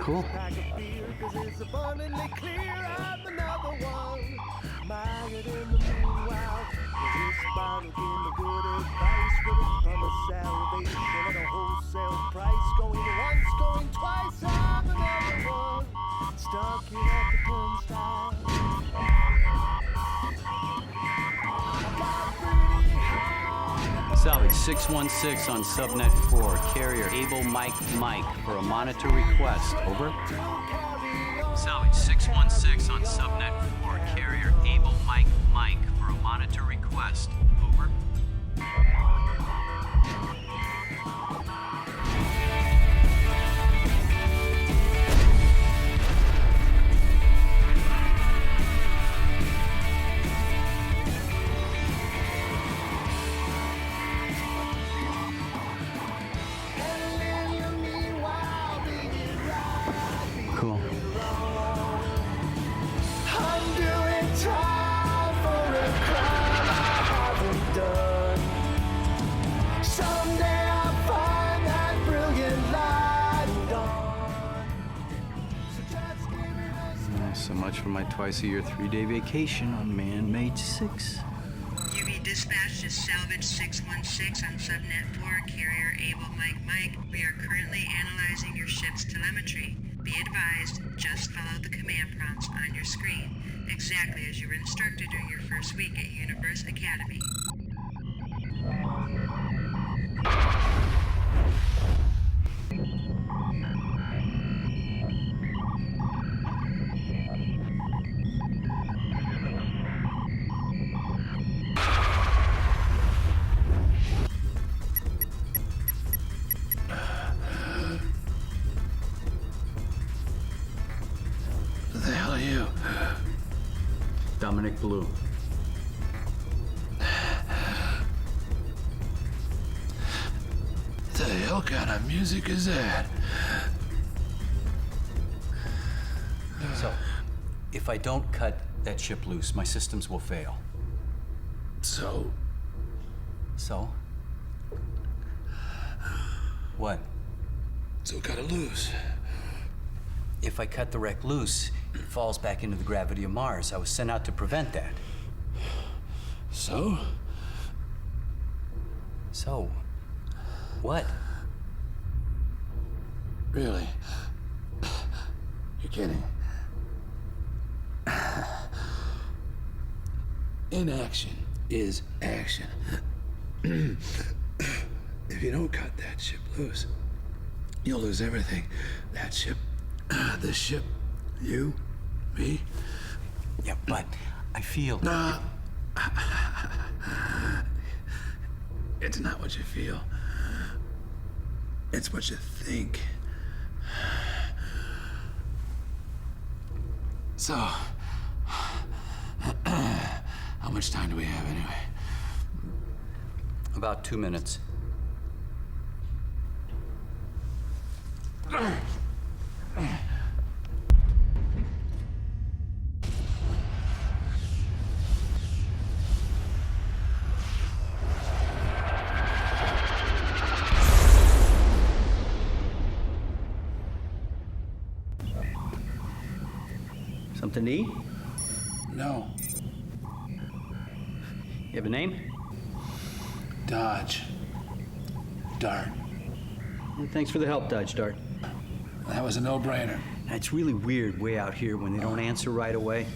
Cool. Salvage 616 on subnet 4. Carrier Able Mike for a monitor request. Over. Salvage 616 on subnet 4. Carrier Able Mike for a monitor request. Over. Cool. So much for my twice-a-year, 3-day vacation on man-made 6. UV dispatch to Salvage 616 on subnet 4, carrier Able Mike. We are currently analyzing your ship's telemetry. Be advised, just follow the command prompts on your screen, exactly as you were instructed during your first week at Universe Academy. Who the hell are you? Dominic Blue. The hell kind of music is that? So, if I don't cut that ship loose, my systems will fail. So, So? What? so gotta lose. If I cut the wreck loose, it falls back into the gravity of Mars. I was sent out to prevent that. So? So? What? Really? You're kidding. Inaction is action. If you don't cut that ship loose, you'll lose everything. That ship, this ship, you, me. Yeah, but I feel... Nah. It's not what you feel. It's what you think. So, how much time do we have anyway? About 2 minutes. Something to eat? No. You have a name? Dodge. Dart. Well, thanks for the help, Dodge Dart. That was a no-brainer. It's really weird way out here when they don't answer right away.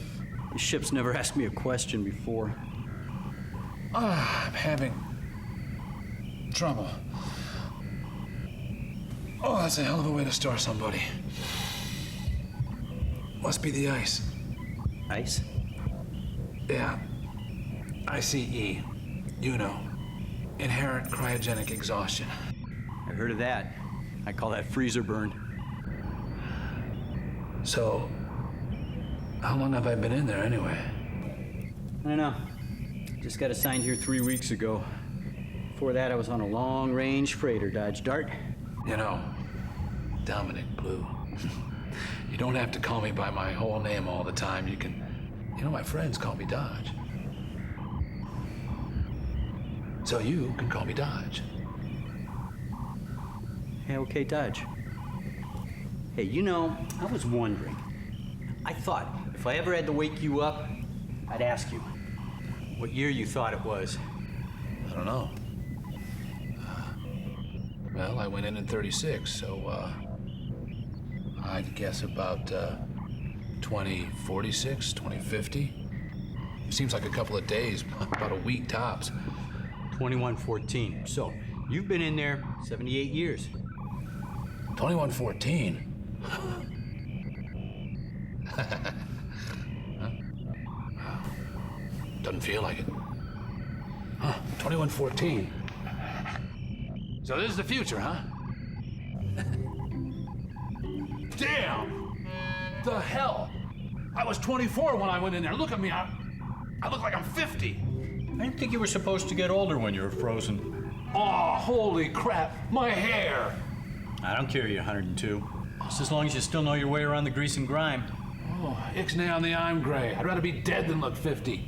The ship's never asked me a question before. I'm having trouble. Oh, that's a hell of a way to store somebody. Must be the ice. Ice? Yeah. ICE. You know. inherent cryogenic exhaustion. I heard of that. I call that freezer burn. So, how long have I been in there anyway? I don't know. Just got assigned here 3 weeks ago. Before that, I was on a long-range freighter, Dodge Dart. You know, Dominic Blue. You don't have to call me by my whole name all the time. You can... You know, my friends call me Dodge. So you can call me Dodge. Hey, okay, Dodge. Hey, you know, I was wondering. I thought if I ever had to wake you up, I'd ask you what year you thought it was. I don't know. Well, I went in 36, so, I'd guess about, 2046, 2050. It seems like a couple of days, about a week tops. 2114. So, you've been in there 78 years. 2114? Doesn't feel like it. 2114. So this is the future, huh? Damn! The hell! I was 24 when I went in there. Look at me. I look like I'm 50. I didn't think you were supposed to get older when you were frozen. Oh, holy crap. My hair. I don't care you're 102. Just as long as you still know your way around the grease and grime. Oh, ixnay on the I'm gray. I'd rather be dead than look 50.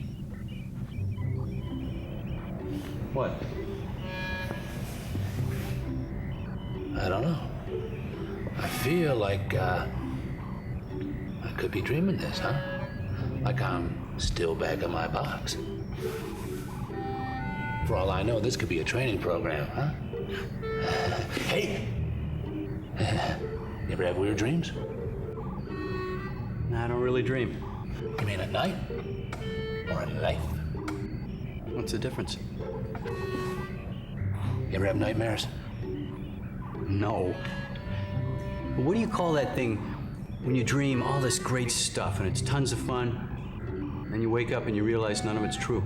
What? I don't know. I feel like, I could be dreaming this, huh? Like I'm still back in my box. For all I know, this could be a training program, huh? Hey! You ever have weird dreams? I don't really dream. You mean at night? Or in life? What's the difference? You ever have nightmares? No. But what do you call that thing when you dream all this great stuff and it's tons of fun, and you wake up and you realize none of it's true?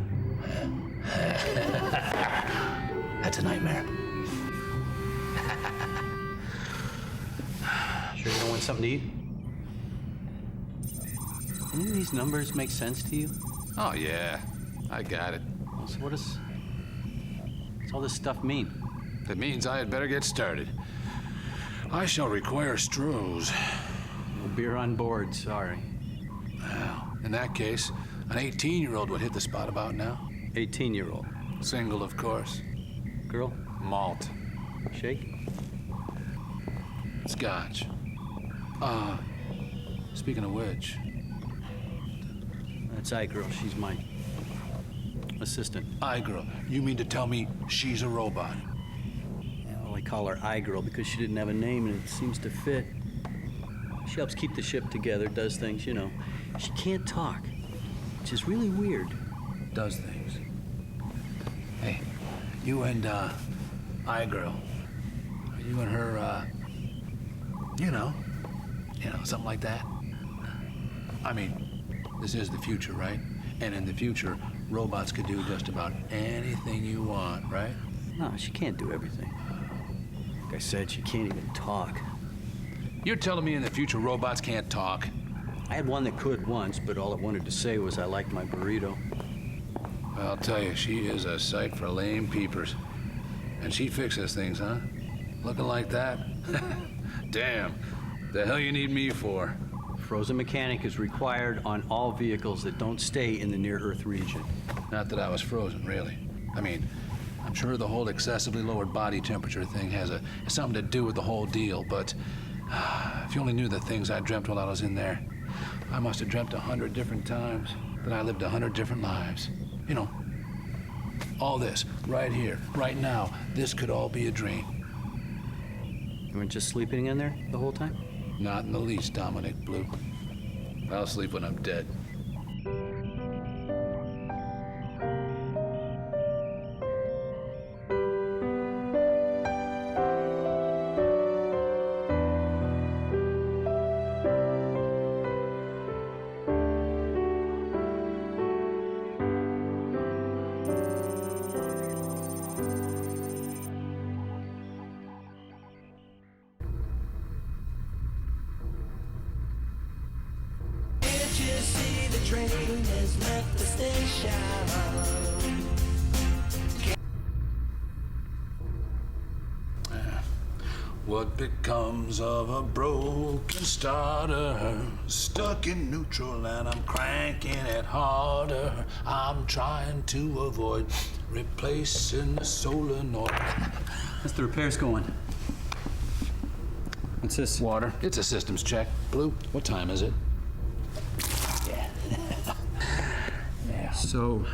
That's a nightmare. Sure you don't want something to eat? Any of these numbers make sense to you? Oh, yeah. I got it. So what's all this stuff mean? That means I had better get started. I shall require straws. No beer on board, sorry. Well, in that case, an 18-year-old would hit the spot about now. 18-year-old. Single, of course. Girl? Malt. Shake? Scotch. Speaking of which... That's I-Girl. She's my assistant. I-Girl, you mean to tell me she's a robot? Well, I call her I-Girl because she didn't have a name and it seems to fit. She helps keep the ship together, does things, you know. She can't talk, which is really weird. Does things. Hey, you and, I-Girl. You and her, you know, something like that. I mean, this is the future, right? And in the future, robots could do just about anything you want, right? No, she can't do everything. Like I said, she can't even talk. You're telling me in the future robots can't talk? I had one that could once, but all it wanted to say was I liked my burrito. Well, I'll tell you, she is a sight for lame peepers. And she fixes things, huh? Looking like that? Damn. The hell you need me for? Frozen mechanic is required on all vehicles that don't stay in the near-Earth region. Not that I was frozen, really. I mean, I'm sure the whole excessively lowered body temperature thing has something to do with the whole deal, but if you only knew the things I dreamt while I was in there. I must have dreamt 100 different times, that I lived 100 different lives. You know, all this, right here, right now, this could all be a dream. You weren't just sleeping in there the whole time? Not in the least, Dominic Blue. I'll sleep when I'm dead. What becomes of a broken starter? Stuck in neutral and I'm cranking it harder. I'm trying to avoid replacing the solenoid. How's the repairs going? What's this? Water. It's a systems check. Blue, what time is it? So,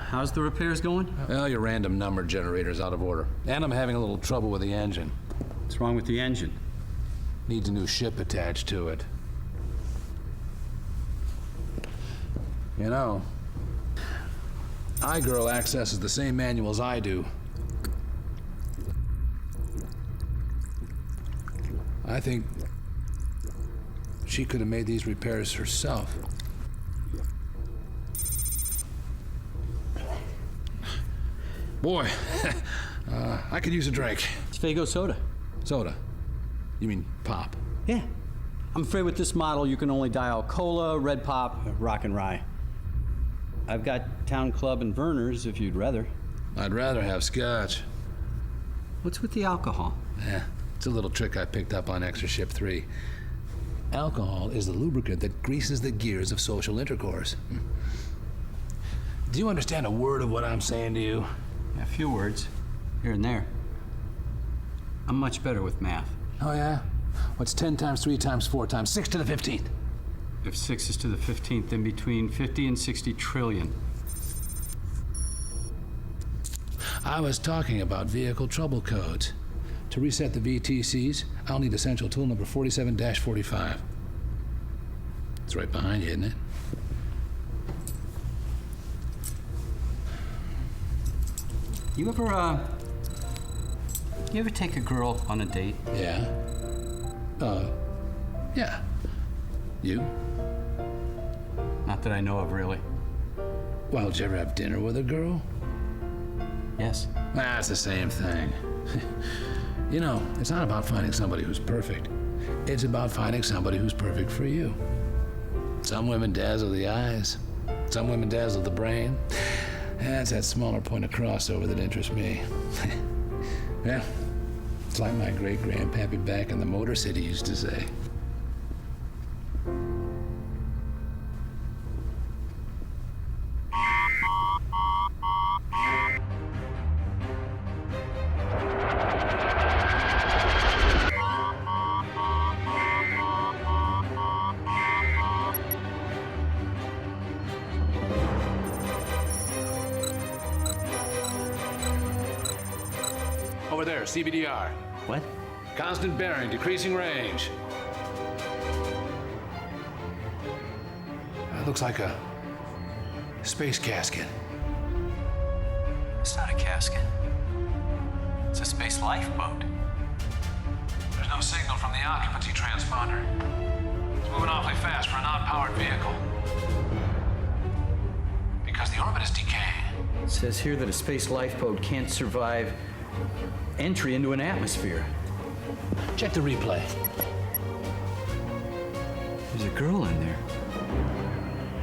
how's the repairs going? Well, your random number generator's out of order. And I'm having a little trouble with the engine. What's wrong with the engine? Needs a new ship attached to it. You know, iGirl accesses the same manuals I do. I think she could have made these repairs herself. Boy, I could use a drink. It's Fago soda. Soda? You mean pop? Yeah. I'm afraid with this model you can only dial cola, red pop, rock and rye. I've got Town Club and Verner's if you'd rather. I'd rather have scotch. What's with the alcohol? Yeah, it's a little trick I picked up on Extra Ship 3. Alcohol is the lubricant that greases the gears of social intercourse. Do you understand a word of what I'm saying to you? A few words, here and there. I'm much better with math. Oh, yeah? What's 10 times 3 times 4 times 6 to the 15th? If 6 is to the 15th, then between 50 and 60 trillion. I was talking about vehicle trouble codes. To reset the VTCs, I'll need essential tool number 47-45. It's right behind you, isn't it? You ever take a girl on a date? Yeah. Yeah. You? Not that I know of, really. Well, did you ever have dinner with a girl? Yes. It's the same thing. You know, it's not about finding somebody who's perfect. It's about finding somebody who's perfect for you. Some women dazzle the eyes. Some women dazzle the brain. That's that smaller point of crossover that interests me. Yeah, it's like my great-grandpappy back in the Motor City used to say. Over there, CBDR. What? Constant bearing, decreasing range. That looks like a space casket. It's not a casket. It's a space lifeboat. There's no signal from the occupancy transponder. It's moving awfully fast for a non-powered vehicle. Because the orbit is decaying. It says here that a space lifeboat can't survive entry into an atmosphere. Check the replay. There's a girl in there.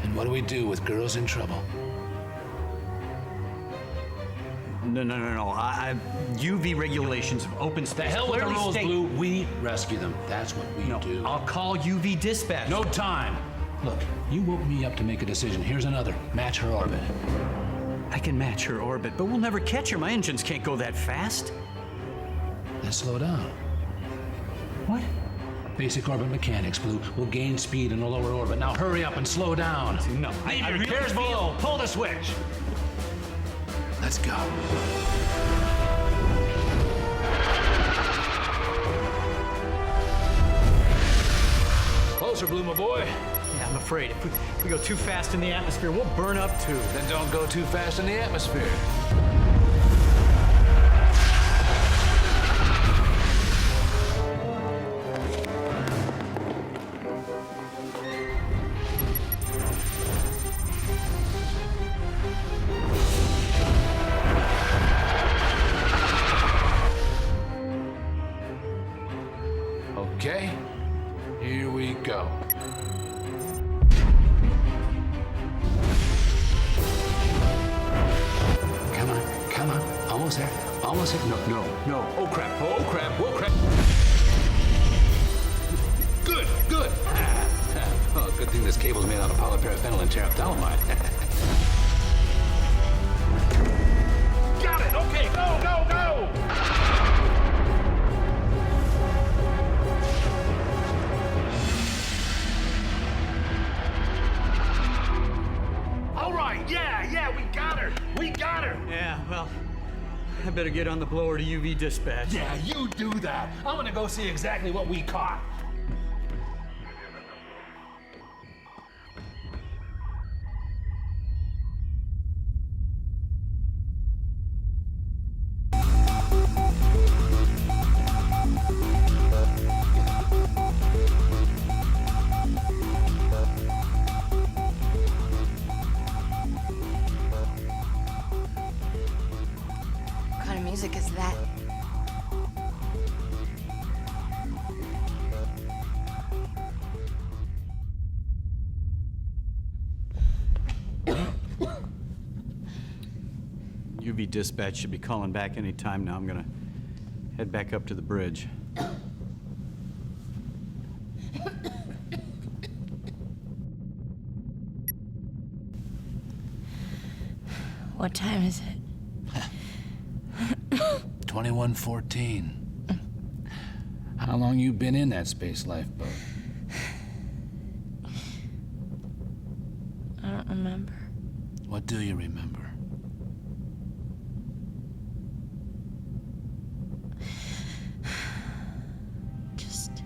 And what do we do with girls in trouble? No. UV regulations of open space. The hell with the clearly rules, state- Blue. We rescue them. That's what we do. I'll call UV dispatch. No time. Look, you woke me up to make a decision. Here's another. Match her orbit. I can match her orbit, but we'll never catch her. My engines can't go that fast. Then slow down. What? Basic orbit mechanics, Blue. We'll gain speed in a lower orbit. Now hurry up and slow down. No, I really repairs feel- below. Pull the switch. Let's go. Closer, Blue, my boy. Yeah, I'm afraid if we go too fast in the atmosphere, we'll burn up too. Then don't go too fast in the atmosphere. Okay, here we go. Almost hit. No. Oh, crap. Oh, crap. Oh, crap. Good. Oh, good thing this cable's made out of polyparaffenol and terephthalamide. Got it. Okay, go. All right, yeah, we got her. Yeah, well, I better get on the blower to UV dispatch. Yeah, you do that. I'm gonna go see exactly what we caught. What kind of music is that? UV dispatch should be calling back any time now. I'm gonna head back up to the bridge. What time is it? 2114. How long you been in that space lifeboat? I don't remember. What do you remember? Just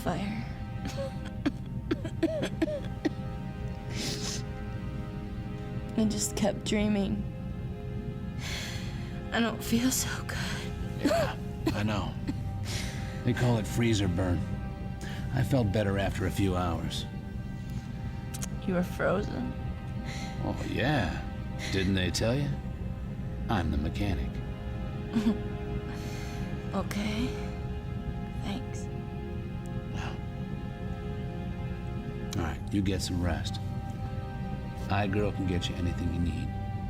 fire. I just kept dreaming. I don't feel so good. Yeah, I know. They call it freezer burn. I felt better after a few hours. You were frozen. Oh, yeah. Didn't they tell you? I'm the mechanic. Okay. Thanks. All right, you get some rest. iGirl can get you anything you need,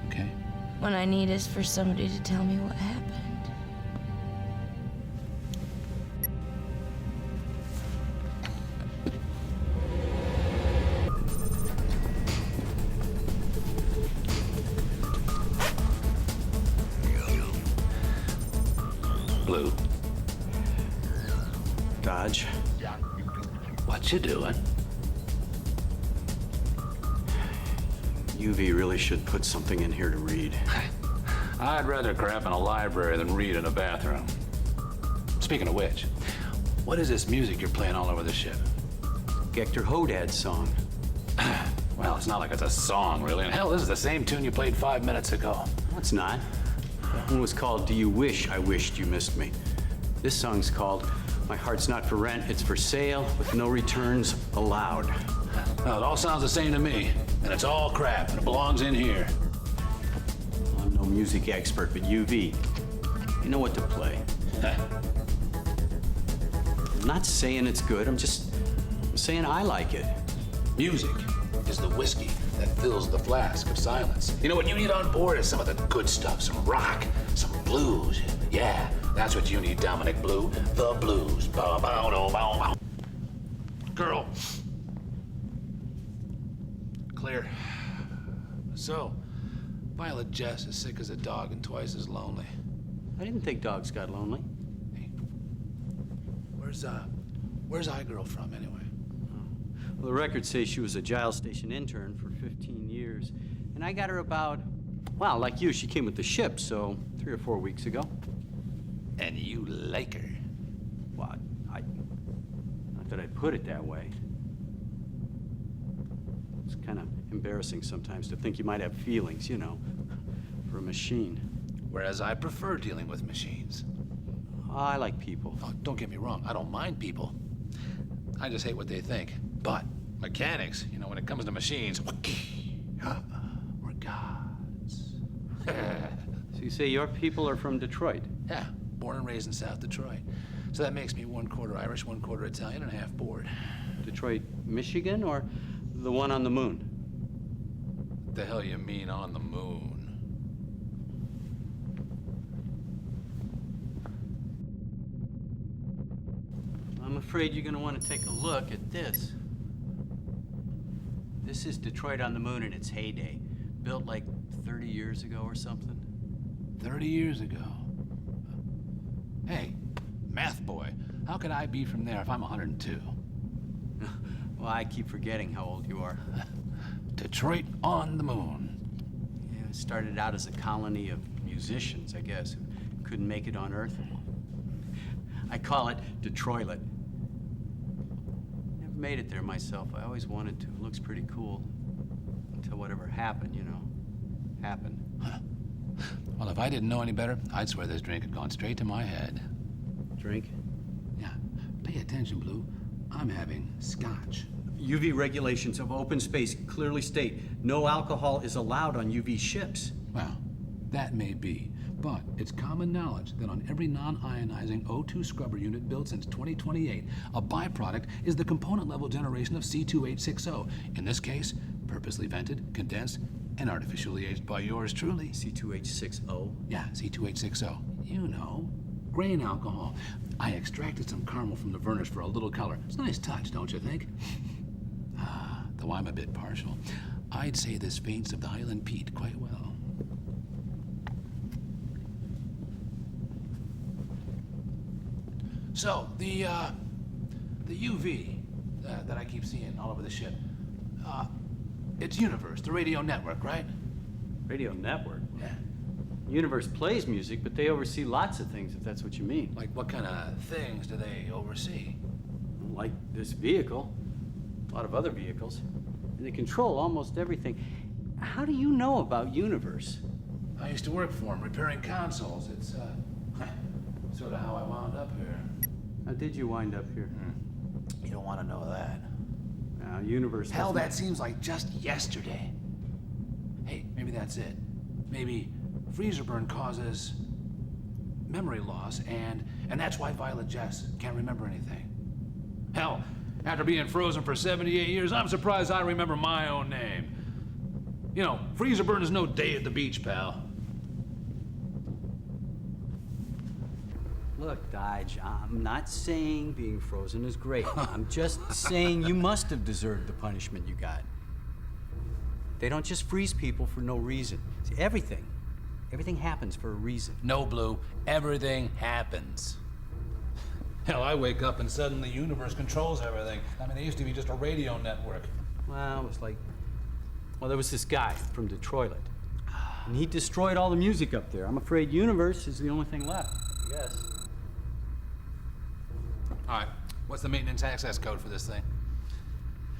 okay? What I need is for somebody to tell me what happened. Blue, Dodge. what you doing? UV really should put something in here to read. I'd rather crap in a library than read in a bathroom. Speaking of which, what is this music you're playing all over the ship? Hector Hodad's song. Well, it's not like it's a song, really. And hell, this is the same tune you played 5 minutes ago. No, it's not. That one was called Do You Wish I Wished You Missed Me. This song's called My Heart's Not for Rent, It's for Sale, with no returns allowed. Well, it all sounds the same to me. And it's all crap, and it belongs in here. I'm no music expert, but UV, you know what to play. I'm not saying it's good, I'm saying I like it. Music is the whiskey that fills the flask of silence. You know what you need on board is some of the good stuff, some rock, some blues. Yeah, that's what you need, Dominic Blue. The blues. Bow, bow, bow, bow, bow. Girl. Clear. So, Violet Jess is sick as a dog and twice as lonely. I didn't think dogs got lonely. Hey, where's iGirl from anyway? Well, the records say she was a Giles Station intern for 15 years. And I got her about, well, like you, she came with the ship, so 3 or 4 weeks ago. And you like her? Well, not that I'd put it that way. It's kind of embarrassing sometimes to think you might have feelings, you know, for a machine. Whereas I prefer dealing with machines. I like people. Oh, don't get me wrong, I don't mind people. I just hate what they think. But mechanics, you know, when it comes to machines, we're gods. So you say your people are from Detroit? Yeah, born and raised in South Detroit. So that makes me 1/4 Irish, 1/4 Italian, and half bored. Detroit, Michigan, or the one on the moon? What the hell you mean on the moon? afraid you're gonna want to take a look at this. This is Detroit on the Moon in its heyday. Built like 30 years ago or something. 30 years ago. Hey, math boy, how could I be from there if I'm 102? Well, I keep forgetting how old you are. Detroit on the Moon. Yeah, it started out as a colony of musicians, I guess, who couldn't make it on Earth. I call it Detroitlet. Never made it there myself. I always wanted to. It looks pretty cool. Until whatever happened, you know. Happened. Huh. Well, if I didn't know any better, I'd swear this drink had gone straight to my head. Drink? Yeah. Pay attention, Blue. I'm having scotch. UV regulations of open space clearly state no alcohol is allowed on UV ships. Well, that may be, but it's common knowledge that on every non-ionizing O2 scrubber unit built since 2028, a byproduct is the component-level generation of C2860. In this case, purposely vented, condensed, and artificially aged by yours truly. C2H6O? Yeah, C2860. You know, grain alcohol. I extracted some caramel from the furnace for a little color. It's a nice touch, don't you think? Though I'm a bit partial, I'd say this faints of the Highland peat quite well. So, the UV that I keep seeing all over the ship, it's Universe, the radio network, right? Radio network? Yeah. Universe plays music, but they oversee lots of things, if that's what you mean. Like, what kind of things do they oversee? Like this vehicle, a lot of other vehicles. And they control almost everything. How do you know about Universe? I used to work for them, repairing consoles. It's, sort of how I wound up here. How did you wind up here? You don't want to know that. Now, Universe... Hell, that seems like just yesterday. Hey, maybe that's it. Maybe freezer burn causes memory loss, and that's why Violet Jess can't remember anything. Hell, after being frozen for 78 years, I'm surprised I remember my own name. You know, freezer burn is no day at the beach, pal. Look, Dodge, I'm not saying being frozen is great. I'm just saying you must have deserved the punishment you got. They don't just freeze people for no reason. See, everything happens for a reason. No, Blue, everything happens. Hell, I wake up and suddenly Universe controls everything. I mean, there used to be just a radio network. Well, it was like... Well, there was this guy from Detroitlet. And he destroyed all the music up there. I'm afraid Universe is the only thing left, I guess. All right, what's the maintenance access code for this thing?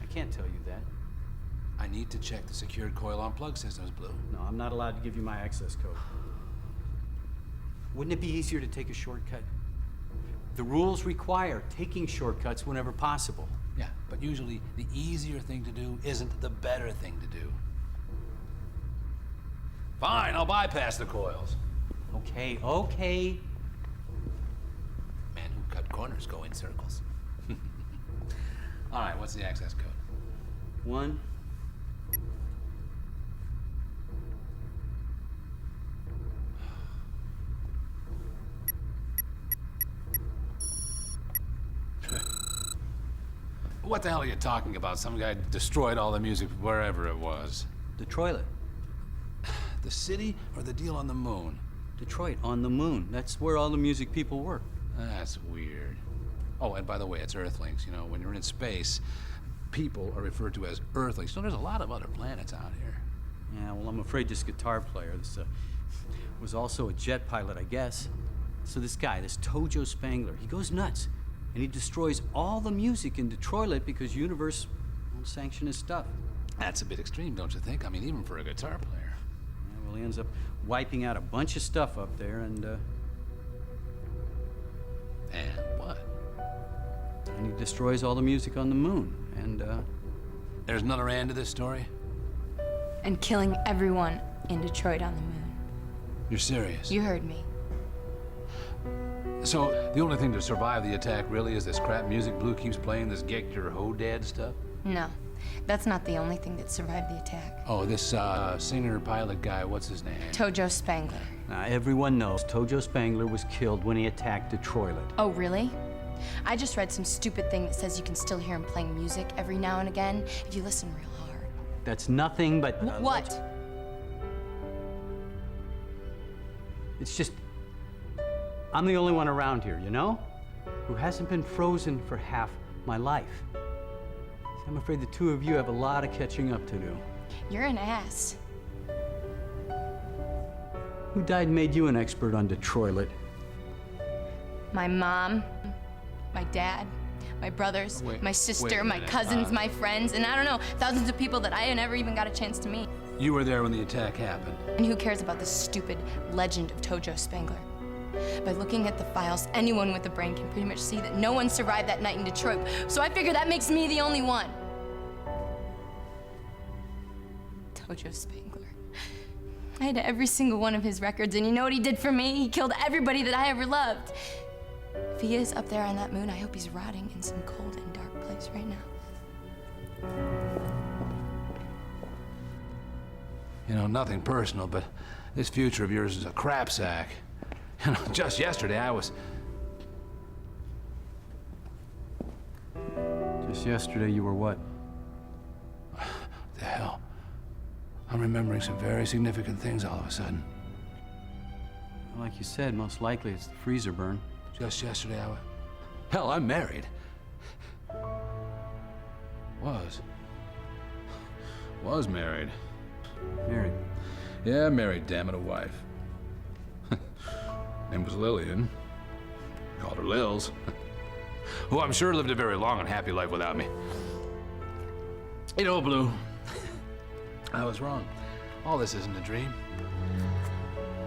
I can't tell you that. I need to check the secured coil on plug systems, Blue. No, I'm not allowed to give you my access code. Wouldn't it be easier to take a shortcut? The rules require taking shortcuts whenever possible. Yeah, but usually the easier thing to do isn't the better thing to do. Fine, I'll bypass the coils. Okay. Men who cut corners go in circles. All right, what's the access code? 1. What the hell are you talking about? Some guy destroyed all the music wherever it was. Detroitlet. The city or the deal on the moon? Detroit on the moon. That's where all the music people work. That's weird. Oh, and by the way, it's Earthlings. You know, when you're in space, people are referred to as Earthlings. So there's a lot of other planets out here. Yeah, well, I'm afraid this guitar player was also a jet pilot, I guess. So this guy, this Tojo Spangler, he goes nuts. And he destroys all the music in Detroitlet because Universe won't sanction his stuff. That's a bit extreme, don't you think? I mean, even for a guitar player. Yeah, well, he ends up wiping out a bunch of stuff up there, and what? And he destroys all the music on the moon, and There's another end to this story? And killing everyone in Detroit on the moon. You're serious? You heard me. So, the only thing to survive the attack really is this crap music Blue keeps playing, this Get Your Ho Dad stuff? No, that's not the only thing that survived the attack. Oh, this singer pilot guy, what's his name? Tojo Spangler. Now, everyone knows Tojo Spangler was killed when he attacked Detroitlet. Oh, really? I just read some stupid thing that says you can still hear him playing music every now and again if you listen real hard. That's nothing but... What? It's just... I'm the only one around here, you know? Who hasn't been frozen for half my life. See, I'm afraid the two of you have a lot of catching up to do. You're an ass. Who died and made you an expert on Detroit? My mom, my dad, my brothers, Wait my a sister, my minute. cousins, my friends, and I don't know, thousands of people that I never even got a chance to meet. You were there when the attack happened. And who cares about this stupid legend of Tojo Spangler? By looking at the files, anyone with a brain can pretty much see that no one survived that night in Detroit. So I figure that makes me the only one. Tojo Spangler. I had every single one of his records, and you know what he did for me? He killed everybody that I ever loved. If he is up there on that moon, I hope he's rotting in some cold and dark place right now. You know, nothing personal, but this future of yours is a crap sack. You know, just yesterday I was... Just yesterday you were what? The hell? I'm remembering some very significant things all of a sudden. Like you said, most likely it's the freezer burn. Just yesterday I was... Hell, I'm married. Was married. Married. Yeah, married, damn it, a wife. Name was Lillian. Called her Lils. Who I'm sure lived a very long and happy life without me. You know, Blue, I was wrong. All this isn't a dream.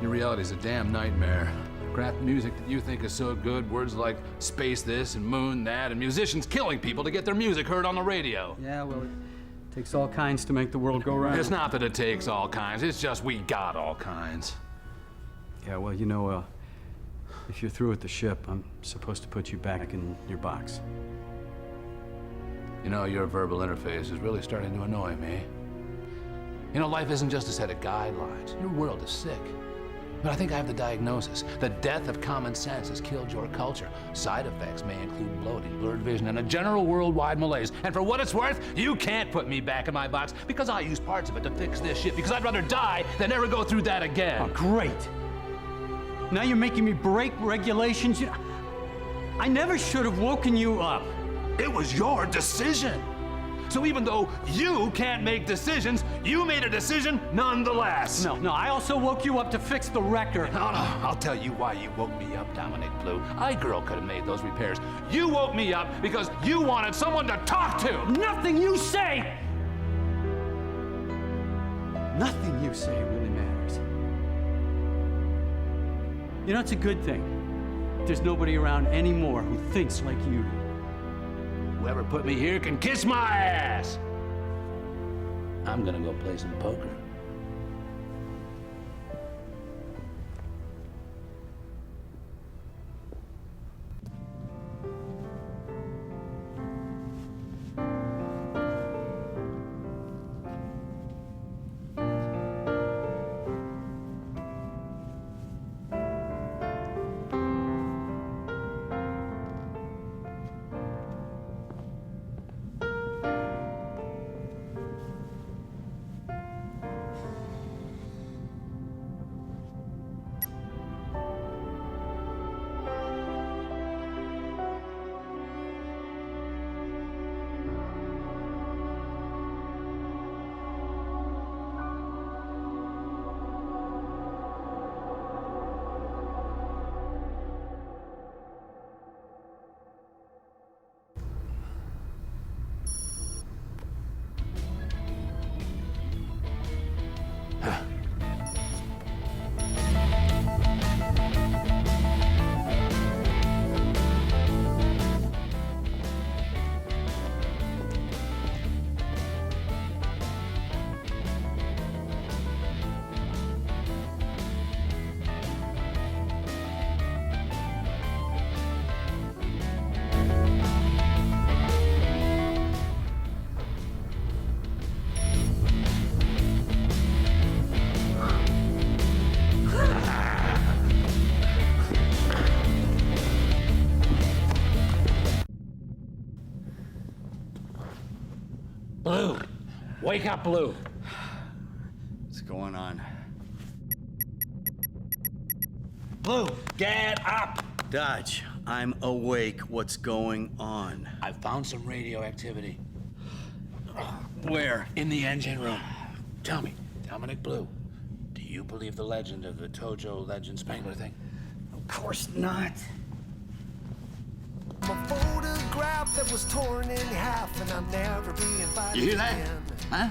Your reality's a damn nightmare. Kraft music that you think is so good, words like space this and moon that, and musicians killing people to get their music heard on the radio. Yeah, well, it takes all kinds to make the world go round. It's not that it takes all kinds, it's just we got all kinds. Yeah, well, you know, if you're through with the ship, I'm supposed to put you back in your box. You know, your verbal interface is really starting to annoy me. You know, life isn't just a set of guidelines. Your world is sick. But I think I have the diagnosis. The death of common sense has killed your culture. Side effects may include bloating, blurred vision, and a general worldwide malaise. And for what it's worth, you can't put me back in my box because I use parts of it to fix this shit, because I'd rather die than ever go through that again. Oh, great. Now you're making me break regulations. I never should have woken you up. It was your decision. So even though you can't make decisions, you made a decision nonetheless. No, I also woke you up to fix the record. No, I'll tell you why you woke me up, Dominic Blue. iGirl could have made those repairs. You woke me up because you wanted someone to talk to. Nothing you say! Nothing you say really matters. You know, it's a good thing. There's nobody around anymore who thinks like you do. Whoever put me here can kiss my ass. I'm gonna go play some poker. Blue! Wake up, Blue! What's going on? Blue, get up! Dodge, I'm awake. What's going on? I found some radioactivity. Where? In the engine room. Tell me, Dominic Blue, do you believe the legend of the Tojo Legend Spangler thing? Of course not. A photograph that was torn in half, and I'll never be invited You hear that? again. Huh?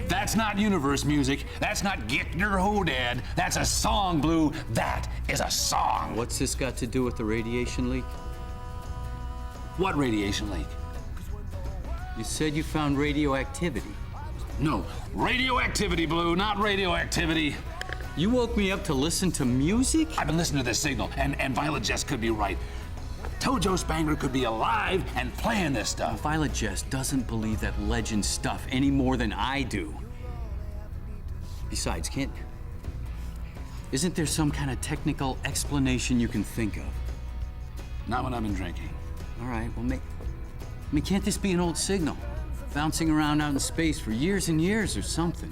That's not universe music. That's not Get Your Hodad. That's a song, Blue. That is a song. What's this got to do with the radiation leak? What radiation leak? You said you found radioactivity. No, radioactivity, Blue, not radioactivity. You woke me up to listen to music? I've been listening to this signal, and Violet Jess could be right. Tojo Spangler could be alive and playing this stuff. Violet Jess doesn't believe that legend stuff any more than I do. Besides, isn't there some kind of technical explanation you can think of? Not when I've been drinking. All right, well, can't this be an old signal? Bouncing around out in space for years and years or something.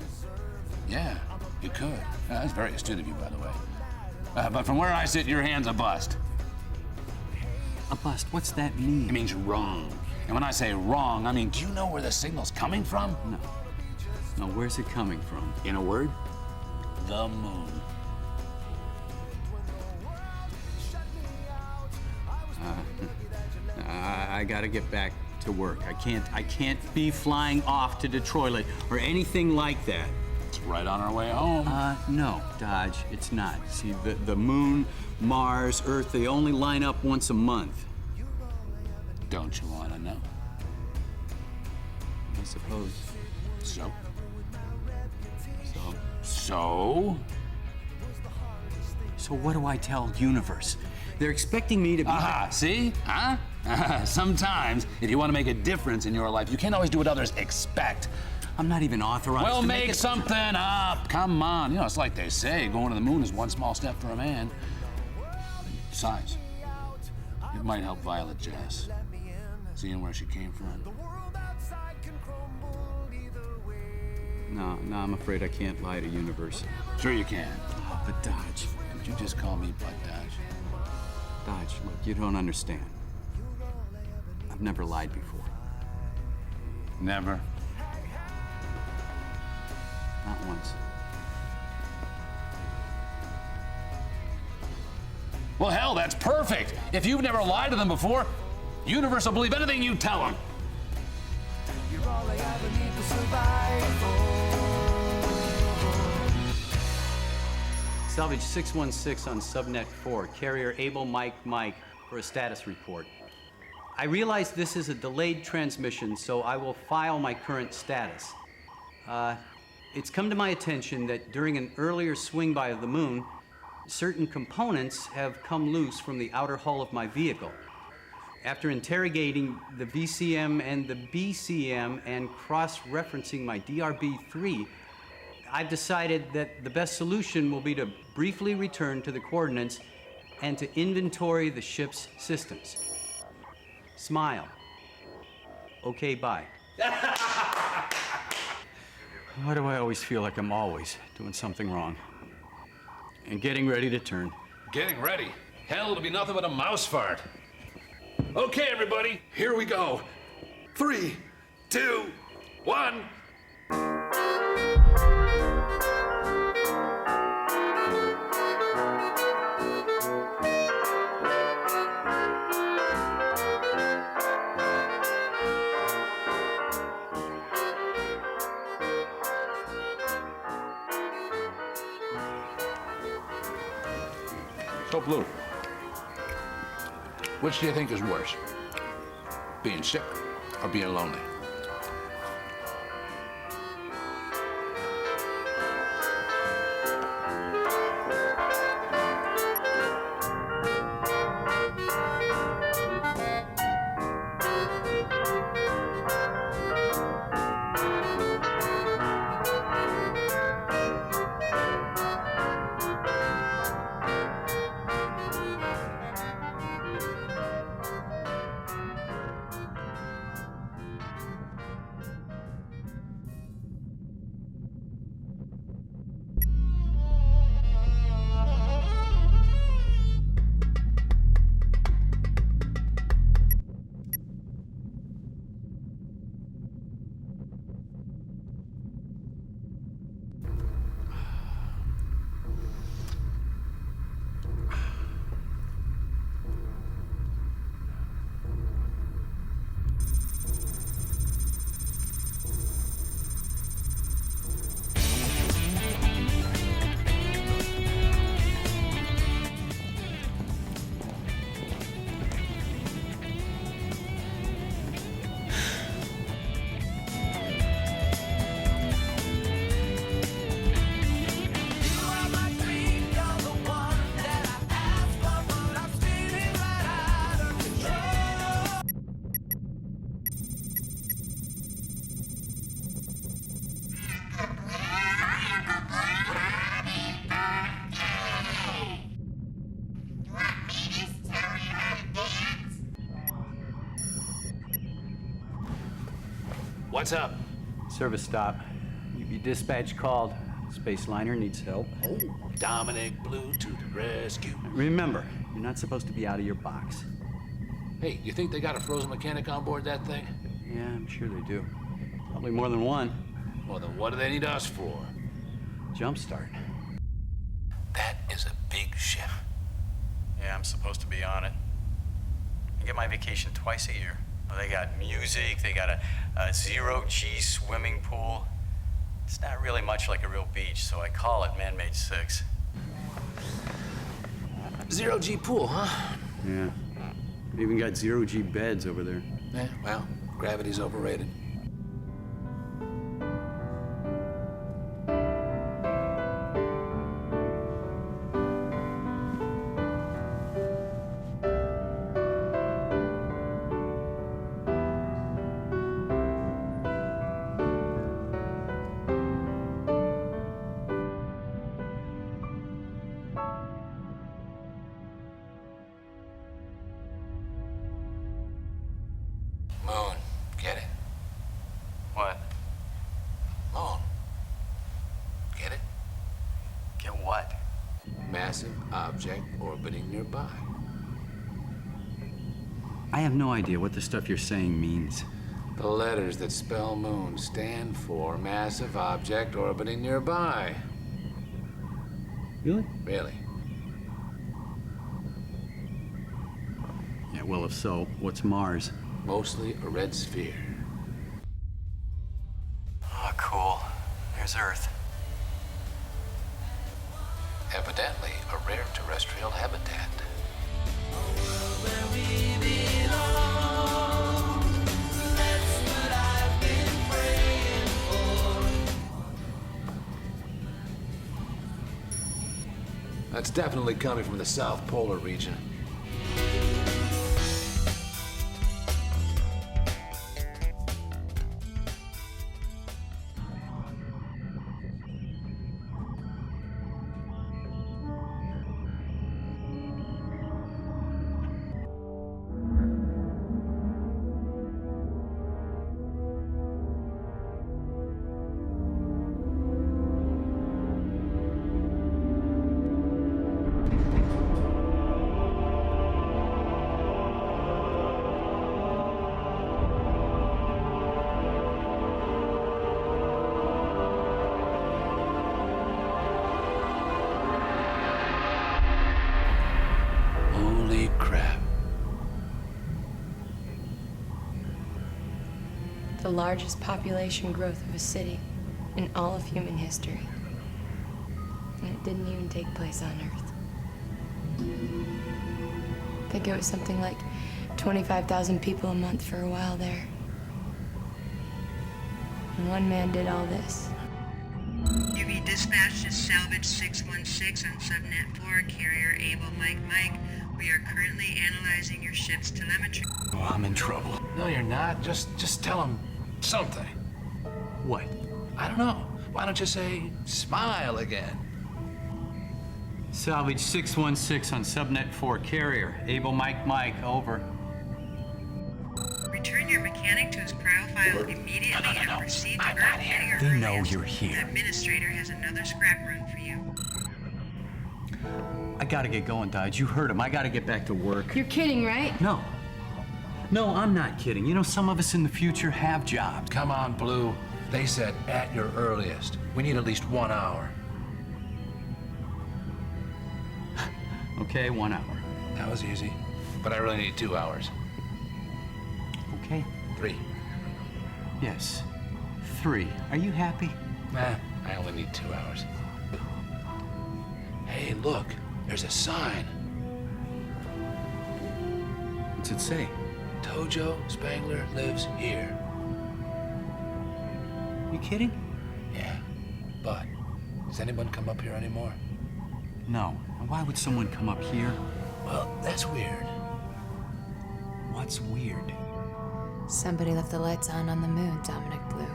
Yeah, you could. That's very astute of you, by the way. But from where I sit, your hand's a bust. A bust, what's that mean? It means wrong. And when I say wrong, I mean, do you know where the signal's coming from? No, where's it coming from? In a word, the moon. I gotta get back to work. I can't be flying off to Detroit or anything like that. It's right on our way home. No, Dodge, it's not. See, the moon, Mars, Earth, they only line up once a month. Don't you want to know? I suppose. So? So? So what do I tell Universe? They're expecting me to be... Aha, see? Huh? Sometimes, if you want to make a difference in your life, you can't always do what others expect. I'm not even authorized Well, to make something up. Come on. You know, it's like they say, going to the moon is one small step for a man. Besides, it might help Violet Jess, seeing where she came from. No, I'm afraid I can't lie to Universe. Sure you can. Oh, but Dodge. Would you just call me Butt Dodge? Dodge, look, you don't understand. I've never lied before. Never. Not once. Well, hell, that's perfect. If you've never lied to them before, Universe will believe anything you tell them. You're all I ever need to survive. Salvage 616 on subnet 4, carrier Able Mike for a status report. I realize this is a delayed transmission, so I will file my current status. It's come to my attention that during an earlier swing by of the moon, certain components have come loose from the outer hull of my vehicle. After interrogating the VCM and the BCM and cross-referencing my DRB-3, I've decided that the best solution will be to briefly return to the coordinates and to inventory the ship's systems. Smile. Okay, bye. Why do I always feel like I'm always doing something wrong? And getting ready to turn. Getting ready? Hell, it'll be nothing but a mouse fart. Okay, everybody, here we go. 3, 2, 1. So, Blue, which do you think is worse? Being sick or being lonely? What's up? Service stop. Your dispatch called. Space liner needs help. Oh, Dominic Blue to the rescue. Remember, you're not supposed to be out of your box. Hey, you think they got a frozen mechanic on board that thing? Yeah, I'm sure they do. Probably more than one. Well, then what do they need us for? Jumpstart. That is a big ship. Yeah, I'm supposed to be on it. I get my vacation twice a year. Well, they got music, they got a zero-G swimming pool. It's not really much like a real beach, so I call it Man-Made 6. Zero-G pool, huh? Yeah. We even got zero-G beds over there. Yeah, well, gravity's overrated. Moon, get it? What? Moon. Get it? Get what? Massive object orbiting nearby. I have no idea what the stuff you're saying means. The letters that spell moon stand for massive object orbiting nearby. Really? Really? Yeah, well, if so, what's Mars? Mostly a red sphere. Oh, cool. There's Earth. Evidently a rare terrestrial habitat. That's definitely coming from the South Polar region. Holy crap. The largest population growth of a city in all of human history. And it didn't even take place on Earth. I think it was something like 25,000 people a month for a while there. And one man did all this. UV dispatch to salvage 616 on subnet 4, carrier Able Mike Mike. We are currently analyzing your ship's telemetry. Oh, I'm in trouble. No, you're not. Just tell him something. What? I don't know. Why don't you say smile again? Salvage 616 on subnet 4, carrier Able Mike Mike, over. Return your mechanic to his profile immediately and proceed to I'm Earth not here. at your They know earliest. you're here. The administrator has another scrap run for you. I gotta get going, Dodge. You heard him. I gotta get back to work. You're kidding, right? No. No, I'm not kidding. You know, some of us in the future have jobs. Come on, Blue. They said at your earliest. We need at least 1 hour. Okay, 1 hour. That was easy. But I really need 2 hours. Okay. 3. Yes. 3. Are you happy? Nah, I only need 2 hours. Hey, look. There's a sign. What's it say? Tojo Spangler lives here. You kidding? Yeah, but does anyone come up here anymore? No. Why would someone come up here? Well, that's weird. What's weird? Somebody left the lights on the moon, Dominic Blue.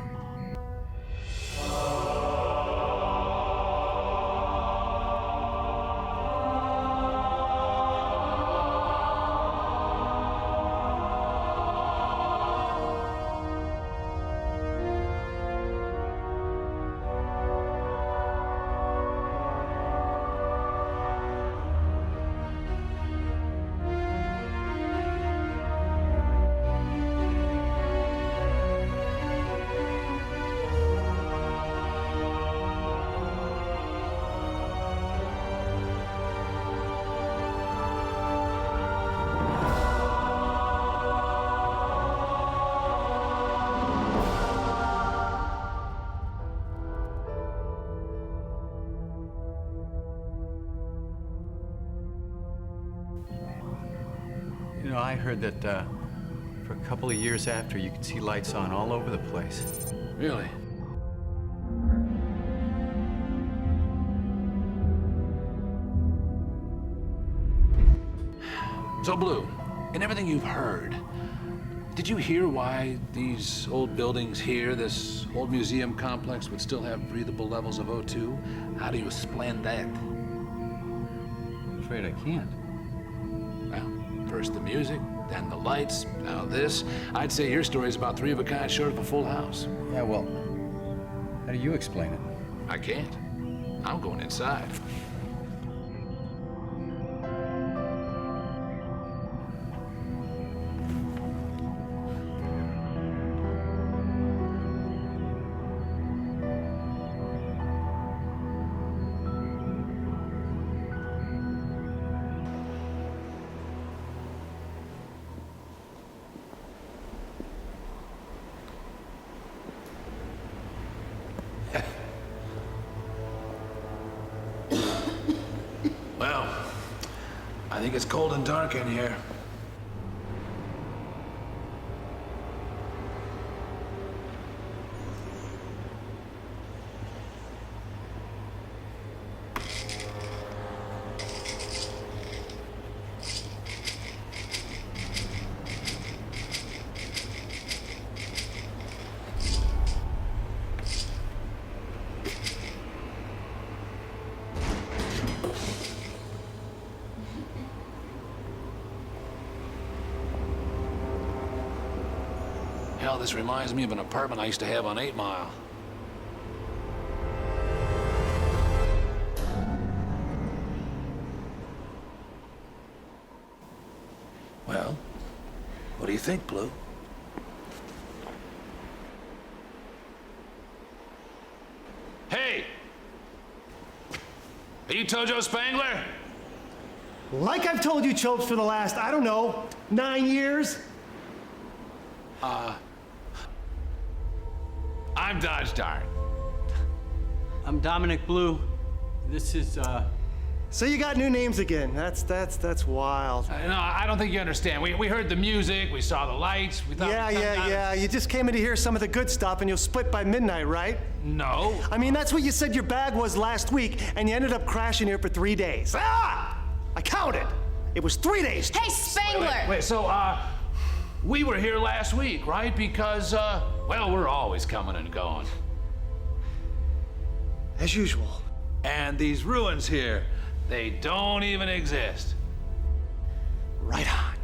You know, I heard that for a couple of years after, you could see lights on all over the place. Really? So, Blue, in everything you've heard, did you hear why these old buildings here, this old museum complex, would still have breathable levels of O2? How do you explain that? I'm afraid I can't. Well, first the music, then the lights, now this. I'd say your story's about 3 of a kind short of a full house. Yeah, well, how do you explain it? I can't. I'm going inside. Well, I think it's cold and dark in here. Hell, this reminds me of an apartment I used to have on 8 Mile. Well, what do you think, Blue? Hey! Are you Tojo Spangler? Like I've told you, Chopes, for the last, I don't know, 9 years. I'm Dodge Dart. I'm Dominic Blue. This is, So you got new names again. That's wild. No, I don't think you understand. We heard the music, we saw the lights, we thought... Yeah. You just came in to hear some of the good stuff and you'll split by midnight, right? No. I mean, that's what you said your bag was last week, and you ended up crashing here for 3 days. Ah! I counted. It was 3 days. Hey, Spangler! Wait, so, we were here last week, right? Because, well, we're always coming and going. As usual. And these ruins here, they don't even exist. Right on.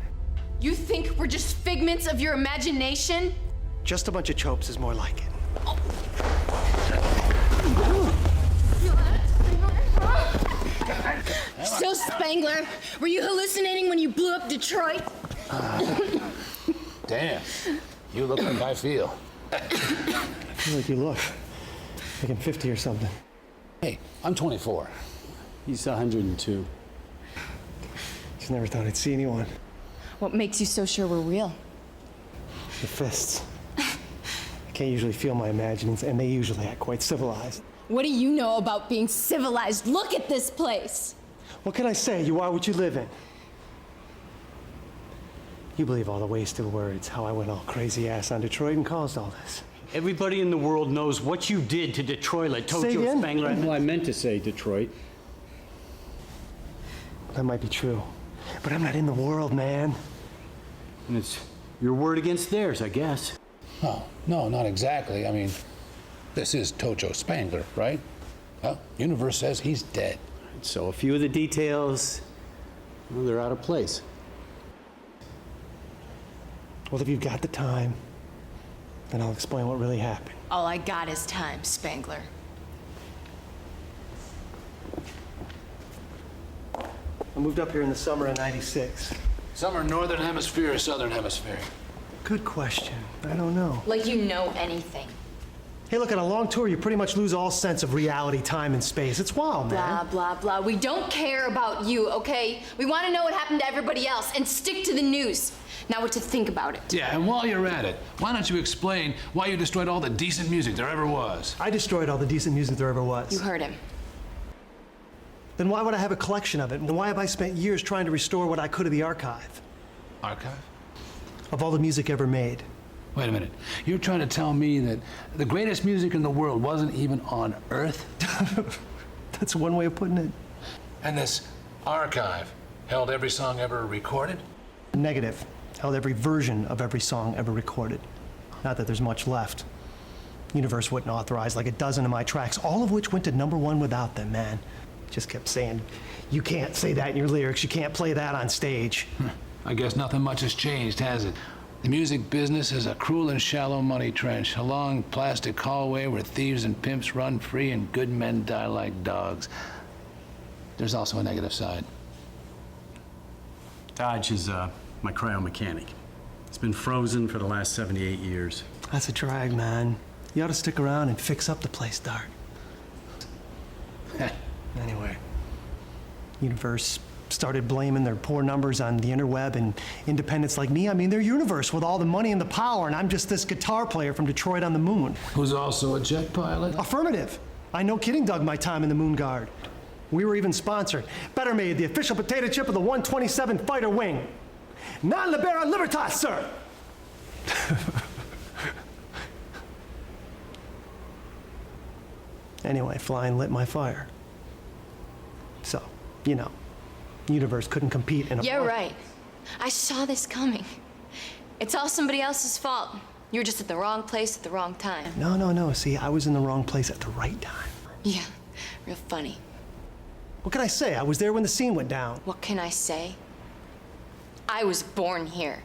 You think we're just figments of your imagination? Just a bunch of Chopes is more like it. So, Spangler, were you hallucinating when you blew up Detroit? Damn, you look like I feel. I feel like you look. Like I'm 50 or something. Hey, I'm 24. he's 102. Just never thought I'd see anyone. What makes you so sure we're real? The fists. I can't usually feel my imaginings, and they usually act quite civilized. What do you know about being civilized? Look at this place! What can I say? You are what you live in. You believe all the wasted words, how I went all crazy ass on Detroit and caused all this. Everybody in the world knows what you did to Detroit, like Say Tojo again? Spangler. Well, I meant to say Detroit. That might be true, but I'm not in the world, man. And it's your word against theirs, I guess. No, not exactly. I mean, this is Tojo Spangler, right? Well, universe says he's dead. So a few of the details, well, they're out of place. Well, if you've got the time, then I'll explain what really happened. All I got is time, Spangler. I moved up here in the summer of '96. Summer northern hemisphere or southern hemisphere? Good question. I don't know. Like you know anything. Hey, look, on a long tour, you pretty much lose all sense of reality, time, and space. It's wild, Blah, man. blah, blah. We don't care about you, okay? We want to know what happened to everybody else and stick to the news. Now what to think about it. Yeah, and while you're at it, why don't you explain why you destroyed all the decent music there ever was? I destroyed all the decent music there ever was. You heard him. Then why would I have a collection of it? And why have I spent years trying to restore what I could of the archive? Archive? Of all the music ever made. Wait a minute. You're trying to tell me that the greatest music in the world wasn't even on Earth? That's one way of putting it. And this archive held every song ever recorded? Negative. Held every version of every song ever recorded. Not that there's much left. Universe wouldn't authorize like a dozen of my tracks, all of which went to #1 without them, man. Just kept saying, you can't say that in your lyrics, you can't play that on stage. I guess nothing much has changed, has it? The music business is a cruel and shallow money trench, a long plastic hallway where thieves and pimps run free and good men die like dogs. There's also a negative side. Dodge is my cryo mechanic. It's been frozen for the last 78 years. That's a drag, man. You ought to stick around and fix up the place, Dart. Anyway, Universe started blaming their poor numbers on the interweb and independents like me. I mean, they're Universe with all the money and the power, and I'm just this guitar player from Detroit on the moon. Who's also a jet pilot? Affirmative. I no kidding dug my time in the Moon Guard. We were even sponsored. Better Made, the official potato chip of the 127 Fighter Wing. Non libera libertas, sir. Anyway, flying lit my fire. So, you know, Universe couldn't compete in a... Yeah, right. I saw this coming. It's all somebody else's fault. You were just at the wrong place at the wrong time. No. See, I was in the wrong place at the right time. Yeah, real funny. What can I say? I was there when the scene went down. What can I say? I was born here.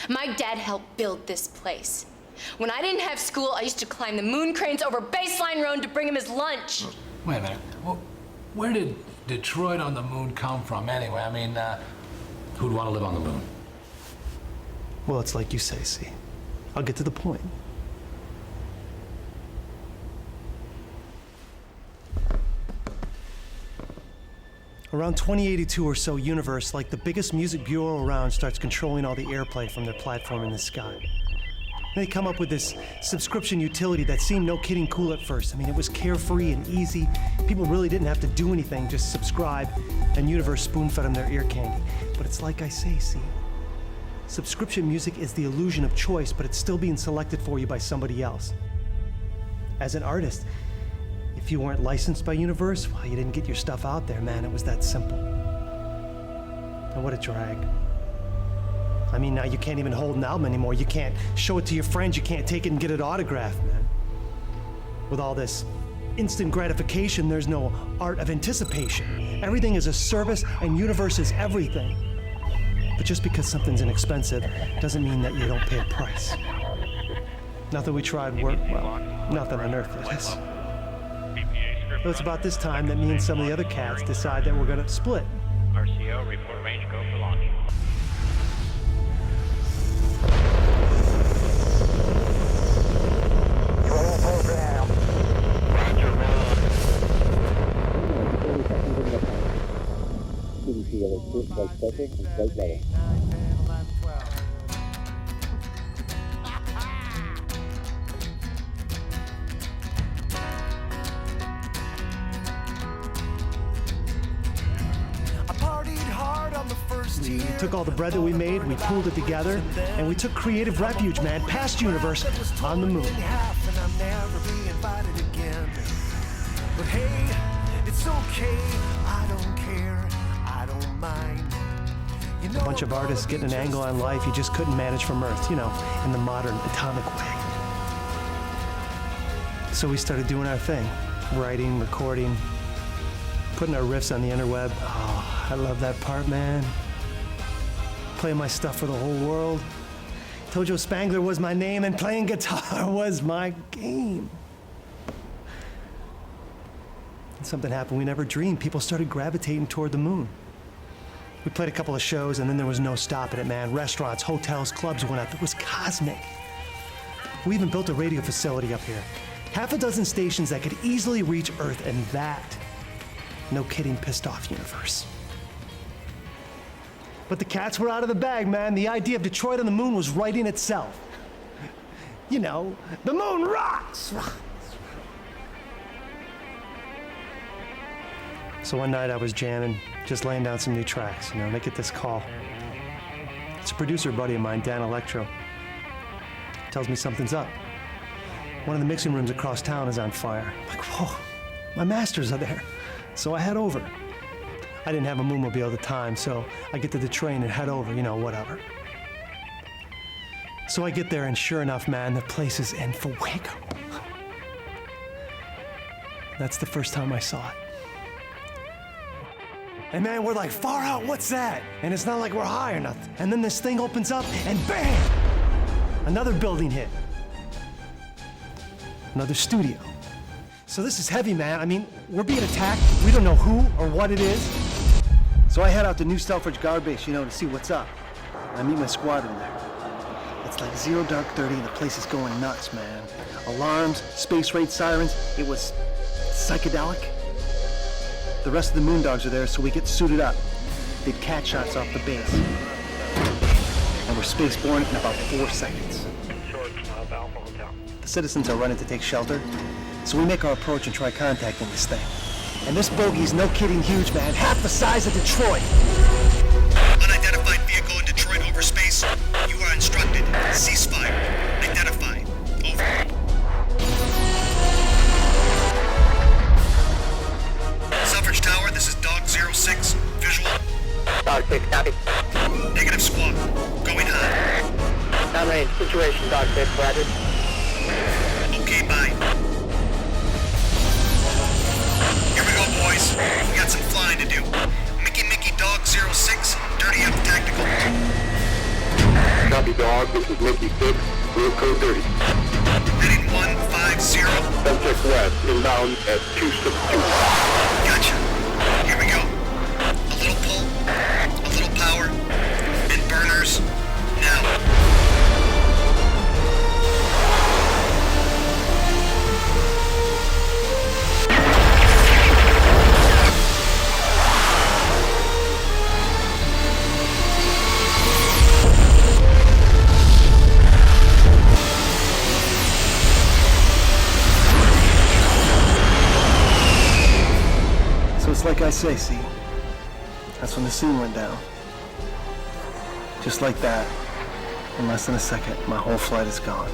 My dad helped build this place. When I didn't have school, I used to climb the moon cranes over Baseline Road to bring him his lunch. Wait a minute. Well, where did Detroit on the moon come from anyway? I mean, who'd want to live on the moon? Well, it's like you say, see. I'll get to the point. Around 2082 or so, Universe, like the biggest music bureau around, starts controlling all the airplay from their platform in the sky. They come up with this subscription utility that seemed no kidding cool at first. I mean, it was carefree and easy. People really didn't have to do anything, just subscribe, and Universe spoon-fed them their ear candy. But it's like I say, see, subscription music is the illusion of choice, but it's still being selected for you by somebody else. As an artist, if you weren't licensed by Universe, well, you didn't get your stuff out there, man. It was that simple. And what a drag. I mean, now you can't even hold an album anymore. You can't show it to your friends. You can't take it and get it autographed, man. With all this instant gratification, there's no art of anticipation. Everything is a service, and Universe is everything. But just because something's inexpensive doesn't mean that you don't pay a price. Not that we tried work, well, nothing on earth it is. So it's about this time that me and some of the other cats decide that we're gonna split. RCO, report range, go for launch. We took all the bread that we made, we pooled it together, and we took creative refuge, man, past Universe, on the moon. But hey, it's okay, I don't care, I don't mind. A bunch of artists getting an angle on life you just couldn't manage from Earth, you know, in the modern atomic way. So we started doing our thing, writing, recording, putting our riffs on the interweb. Oh, I love that part, man. Playing my stuff for the whole world. Tojo Spangler was my name, and playing guitar was my game. And something happened we never dreamed. People started gravitating toward the moon. We played a couple of shows, and then there was no stopping it, man. Restaurants, hotels, clubs went up. It was cosmic. We even built a radio facility up here. Half a dozen stations that could easily reach Earth, and that, no kidding, pissed off Universe. But the cats were out of the bag, man. The idea of Detroit on the moon was writing itself. You know, the moon rocks! So one night I was jamming, just laying down some new tracks, you know, and I get this call. It's a producer buddy of mine, Dan Electro. Tells me something's up. One of the mixing rooms across town is on fire. I'm like, whoa, my masters are there. So I head over. I didn't have a Moomobile at the time, so I get to the train and head over, whatever. So I get there, and sure enough, man, the place is in fuego. That's the first time I saw it. And man, we're like, far out, what's that? And it's not like we're high or nothing. And then this thing opens up, and bam! Another building hit. Another studio. So this is heavy, man. I mean, we're being attacked. We don't know who or what it is. So I head out to New Selfridge Guard Base, to see what's up. I meet my squadron there. It's like 0 dark 30 and the place is going nuts, man. Alarms, space raid sirens. It was psychedelic. The rest of the Moondogs are there, so we get suited up. Did cat shots off the base. And we're spaceborne in about 4 seconds. The citizens are running to take shelter, so we make our approach and try contacting this thing. And this bogey's no kidding huge, man. Half the size of Detroit. Unidentified vehicle in Detroit over space. You are instructed. Ceasefire. Identified. Over. Selfridge Tower, this is Dog 06. Visual. Dog 6, copy. Negative squad. Going high. Downrange situation, Dog 6, roger. Okay, bye. Here we go, boys. We got some flying to do. Mickey Dog 06, dirty up tactical. Copy, Dog. This is Mickey 6, real code 30. Heading 150. Subject west, inbound at 262. Gotcha. Here we go. A little pull, a little power, and burners now. Like I say, see, that's when the scene went down. Just like that, in less than a second, my whole flight is gone.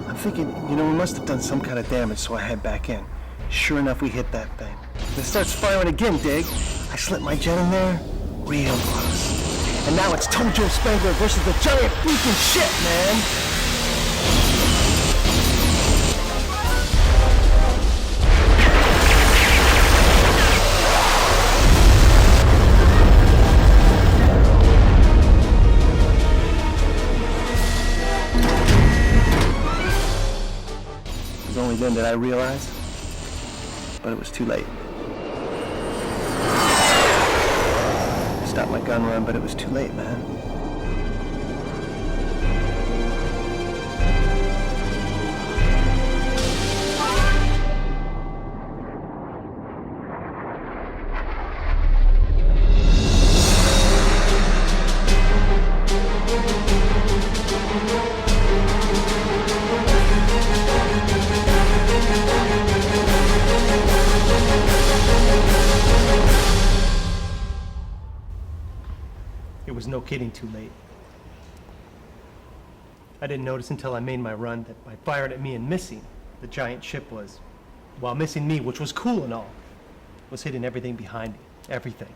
I'm thinking, we must have done some kind of damage, so I head back in. Sure enough, we hit that thing. It starts firing again, dig. I slip my jet in there, real close. And now it's Tojo Spangler versus the giant freaking shit, man! Then did I realize, but it was too late. I stopped my gun run, but it was too late, man. It was no kidding too late. I didn't notice until I made my run that by firing at me and missing, the giant ship was, while missing me, which was cool and all, was hitting everything behind me. Everything.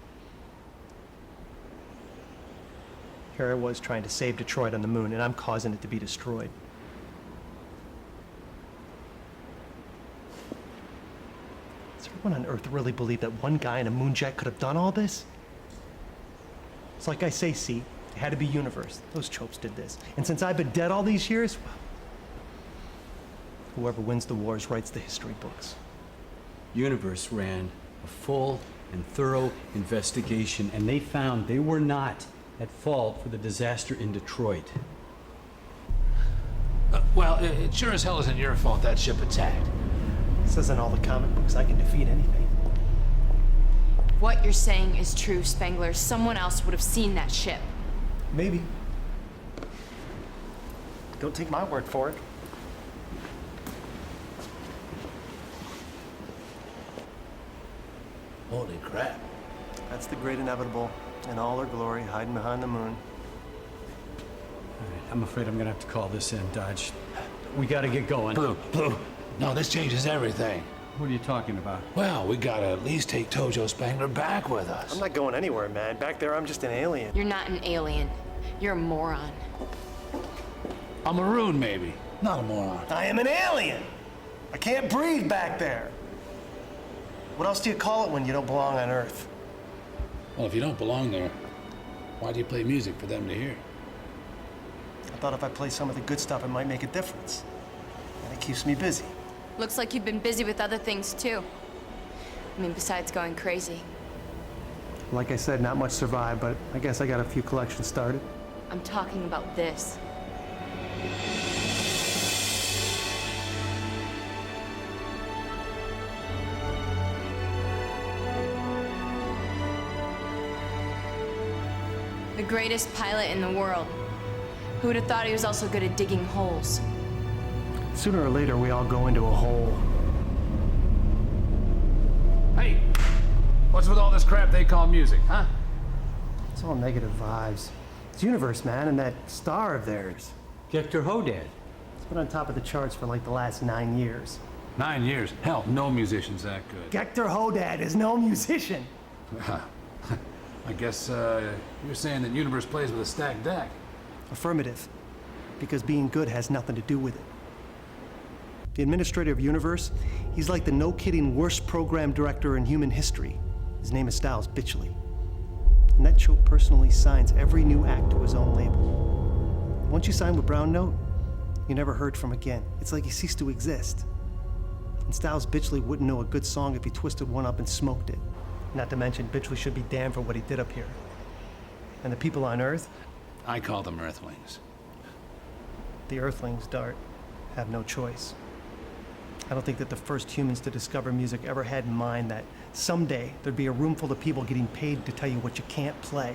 Here I was trying to save Detroit on the moon, and I'm causing it to be destroyed. Does everyone on Earth really believe that one guy in a moonjet could have done all this? It's like I say, see, it had to be Universe. Those chopes did this. And since I've been dead all these years, well, whoever wins the wars writes the history books. Universe ran a full and thorough investigation, and they found they were not at fault for the disaster in Detroit. Well, it sure as hell isn't your fault that ship attacked. It says in all the comic books I can defeat anything. What you're saying is true, Spangler. Someone else would have seen that ship. Maybe. Don't take my word for it. Holy crap. That's the great inevitable. in all her glory, hiding behind the moon. All right, I'm afraid I'm gonna have to call this in, Dodge. We gotta get going. Blue. No, this changes everything. What are you talking about? Well, we gotta at least take Tojo Spangler back with us. I'm not going anywhere, man. Back there, I'm just an alien. You're not an alien. You're a moron. A maroon, maybe. Not a moron. I am an alien. I can't breathe back there. What else do you call it when you don't belong on Earth? Well, if you don't belong there, why do you play music for them to hear? I thought if I play some of the good stuff, it might make a difference. And it keeps me busy. Looks like you've been busy with other things, too. I mean, besides going crazy. Like I said, not much survived, but I guess I got a few collections started. I'm talking about this. The greatest pilot in the world. Who would have thought he was also good at digging holes? Sooner or later, we all go into a hole. Hey, what's with all this crap they call music, huh? It's all negative vibes. It's universe, man, and that star of theirs. Hector Hodad. It's been on top of the charts for like the last 9 years. 9 years? Hell, no musician's that good. Hector Hodad is no musician. I guess you're saying that Universe plays with a stacked deck. Affirmative. Because being good has nothing to do with it. The administrator of Universe, he's like the no-kidding worst program director in human history. His name is Styles Bitchley. And that choke personally signs every new act to his own label. Once you sign with Brown Note, you're never heard from again. It's like he ceased to exist. And Styles Bitchley wouldn't know a good song if he twisted one up and smoked it. Not to mention, Bitchley should be damned for what he did up here. And the people on Earth? I call them Earthlings. The Earthlings, Dart, have no choice. I don't think that the first humans to discover music ever had in mind that someday there'd be a room full of people getting paid to tell you what you can't play.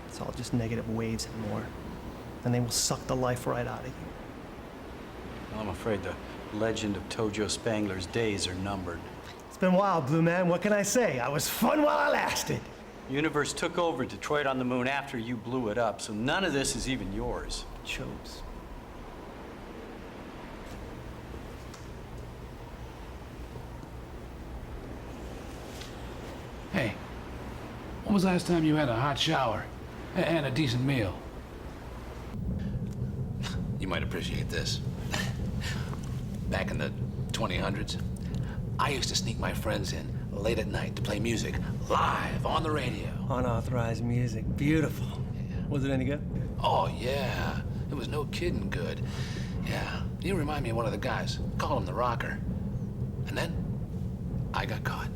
It's all just negative waves and more. And they will suck the life right out of you. Well, I'm afraid the legend of Tojo Spangler's days are numbered. It's been wild, Blue Man. What can I say? I was fun while I lasted. Universe took over Detroit on the moon after you blew it up, so none of this is even yours. Chobes. Hey, when was the last time you had a hot shower and a decent meal? You might appreciate this. Back in the 2000s, I used to sneak my friends in late at night to play music live on the radio. Unauthorized music. Beautiful. Yeah. Was it any good? Oh, yeah. It was no kidding good. Yeah. You remind me of one of the guys. Call him the Rocker. And then I got caught.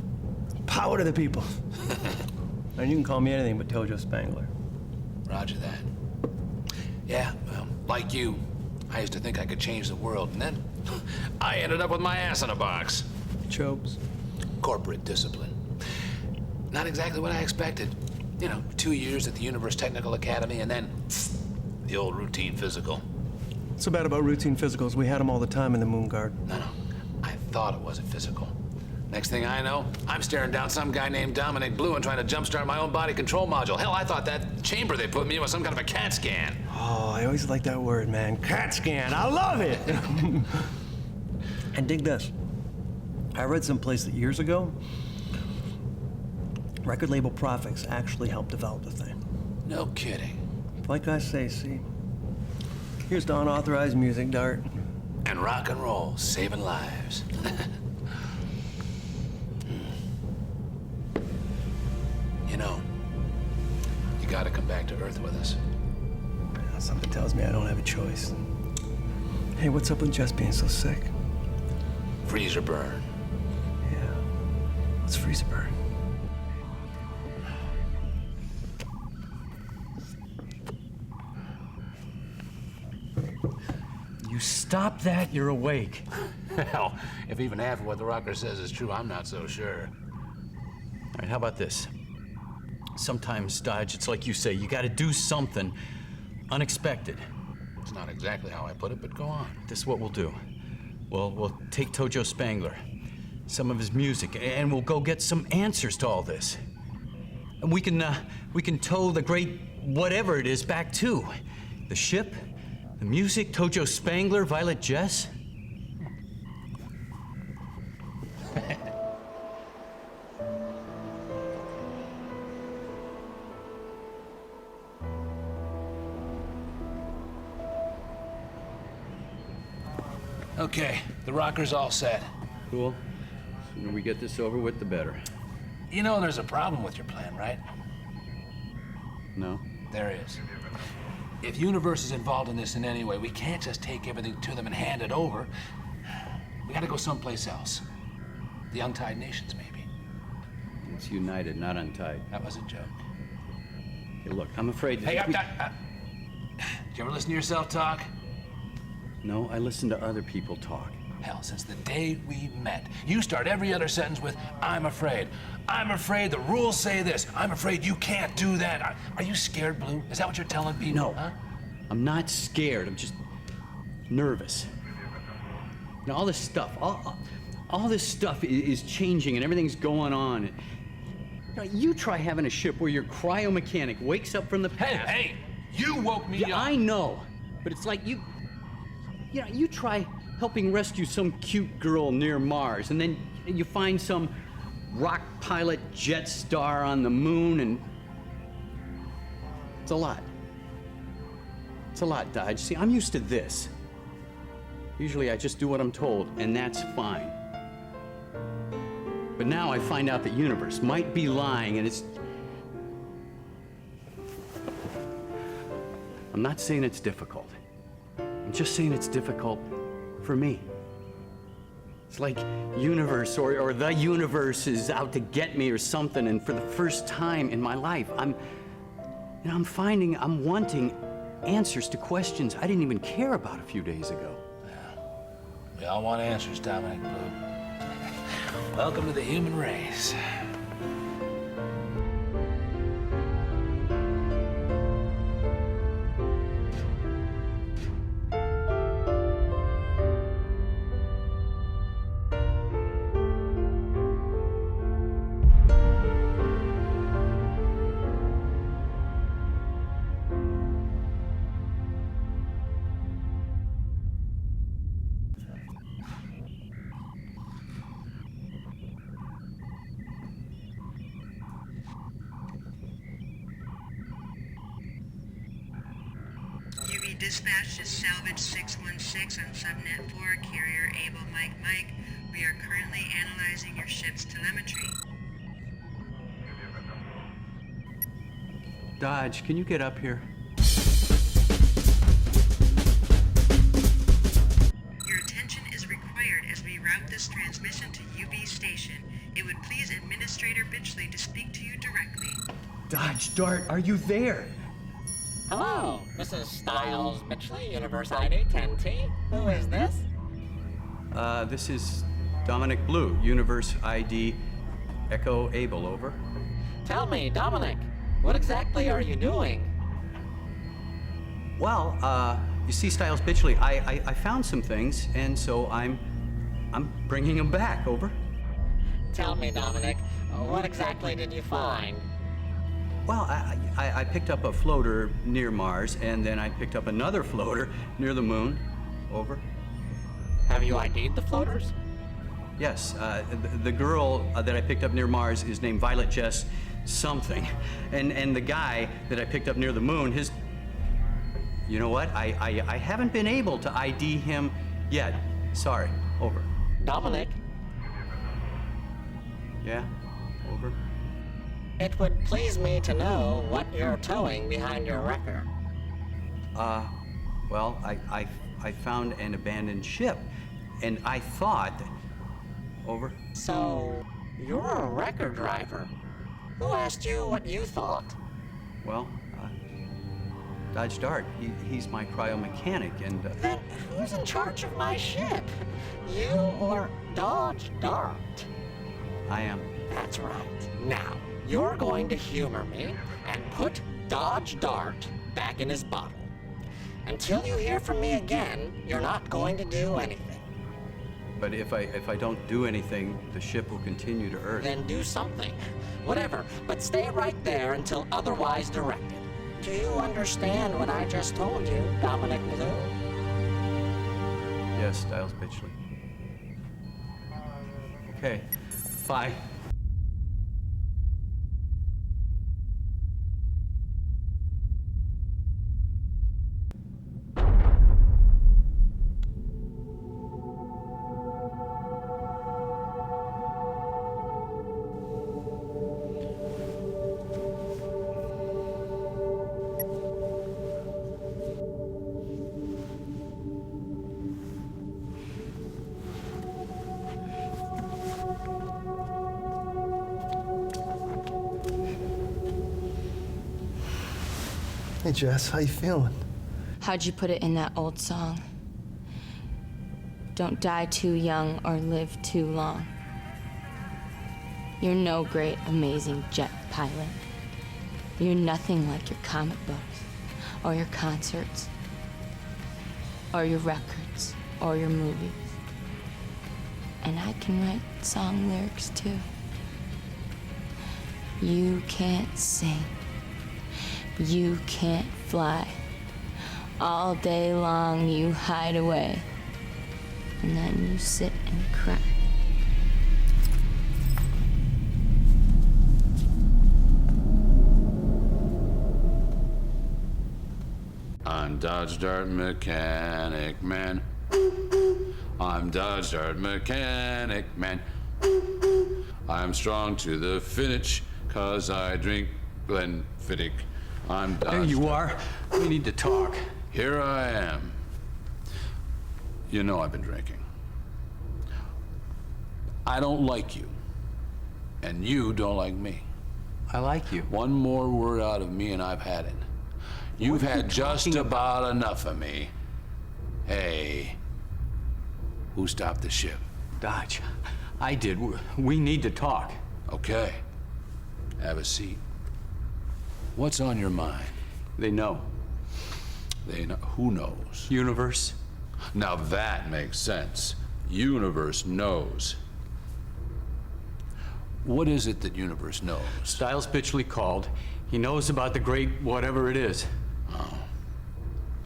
Power to the people. And you can call me anything but Tojo Spangler. Roger that. Yeah, well, like you, I used to think I could change the world, and then I ended up with my ass in a box. Chobes. Corporate discipline. Not exactly what I expected. You know, 2 years at the Universe Technical Academy, and then the old routine physical. What's so bad about routine physicals? We had them all the time in the Moon Guard. No. I thought it was a physical. Next thing I know, I'm staring down some guy named Dominic Blue and trying to jumpstart my own body control module. Hell, I thought that chamber they put me in was some kind of a CAT scan. Oh, I always like that word, man. CAT scan. I love it. And dig this. I read someplace that years ago, record label profits actually helped develop the thing. No kidding. Like I say, see, here's to unauthorized music, Dart. And rock and roll, saving lives. You know, you gotta come back to Earth with us. Something tells me I don't have a choice. Hey, what's up with Jess being so sick? Freeze or burn. Yeah. Let's freeze or burn. You stop that, you're awake. Hell, if even half of what the Rocker says is true, I'm not so sure. All right, how about this? Sometimes, Dodge, it's like you say, you gotta do something unexpected. It's not exactly how I put it, but go on. This is what we'll do. We'll take Tojo Spangler, some of his music, and we'll go get some answers to all this. And we can tow the great whatever it is back too. The ship, the music, Tojo Spangler, Violet Jess. Okay, the rocker's all set. Cool. Sooner we get this over with, the better. You know there's a problem with your plan, right? No? There is. If Universe is involved in this in any way, we can't just take everything to them and hand it over. We gotta go someplace else. The Untied Nations, maybe. It's united, not untied. That was a joke. Hey, look, I'm afraid... Hey, did you ever listen to yourself talk? No, I listen to other people talk. Hell, since the day we met, you start every other sentence with, I'm afraid. I'm afraid the rules say this. I'm afraid you can't do that. Are you scared, Blue? Is that what you're telling people? No, huh? I'm not scared. I'm just nervous. Now, all this stuff, all this stuff is changing and everything's going on. You try having a ship where your cryomechanic wakes up from the past. Hey, you woke me up. I know, but it's like you try helping rescue some cute girl near Mars, and then you find some rock pilot jet star on the moon, and it's a lot. It's a lot, Dodge. See, I'm used to this. Usually I just do what I'm told, and that's fine. But now I find out the Universe might be lying, and it's... I'm not saying it's difficult. I'm just saying it's difficult for me. It's like Universe or the Universe is out to get me or something, and for the first time in my life, I'm wanting answers to questions I didn't even care about a few days ago. We all want answers, Dominic Blue. Welcome to the human race. UV dispatch is salvage 616 on subnet 4, carrier Able Mike. We are currently analyzing your ship's telemetry. Dodge, can you get up here? Your attention is required as we route this transmission to UB station. It would please Administrator Bitchley to speak to you directly. Dodge, Dart, are you there? Hello, Mrs. Styles Bitchley, Universe ID 10T. Who is this? This is Dominic Blue, Universe ID Echo Able, over. Tell me, Dominic, what exactly are you doing? Well, you see, Styles Bitchley, I found some things, and so I'm bringing them back, over. Tell me, Dominic, what exactly did you find? Well, I picked up a floater near Mars, and then I picked up another floater near the moon. Over. Have you ID'd the floaters? Yes. The girl that I picked up near Mars is named Violet Jess something. And the guy that I picked up near the moon, his... You know what? I haven't been able to ID him yet. Sorry. Over. Dominic? Yeah? Over. It would please me to know what you're towing behind your wrecker. Well, I found an abandoned ship, and I thought... Over. So, you're a wrecker driver. Who asked you what you thought? Well, Dodge Dart. He's my cryomechanic, and... Then who's in charge of my ship? You or Dodge Dart? I am. That's right. Now, you're going to humor me and put Dodge Dart back in his bottle. Until you hear from me again, you're not going to do anything. But if I don't do anything, the ship will continue to Earth. Then do something. Whatever. But stay right there until otherwise directed. Do you understand what I just told you, Dominic Blue? Yes, Styles Bitchley. Okay, bye. Hey, Jess, how you feeling? How'd you put it in that old song? Don't die too young or live too long. You're no great, amazing jet pilot. You're nothing like your comic books, or your concerts, or your records, or your movies. And I can write song lyrics too. You can't sing. You can't fly. All day long you hide away. And then you sit and cry. I'm Dodge Dart Mechanic Man. I'm Dodge Dart Mechanic Man. I'm strong to the finish, 'cause I drink Glenfiddich. I'm Dodge. There you are. We need to talk. Here I am. You know I've been drinking. I don't like you. And you don't like me. I like you. One more word out of me and I've had it. You've had just about enough of me. Hey, who stopped the ship? Dodge, I did. We need to talk. Okay. Have a seat. What's on your mind? They know. They know. Who knows? Universe. Now that makes sense. Universe knows. What is it that Universe knows? Styles Bitchley called. He knows about the great whatever it is.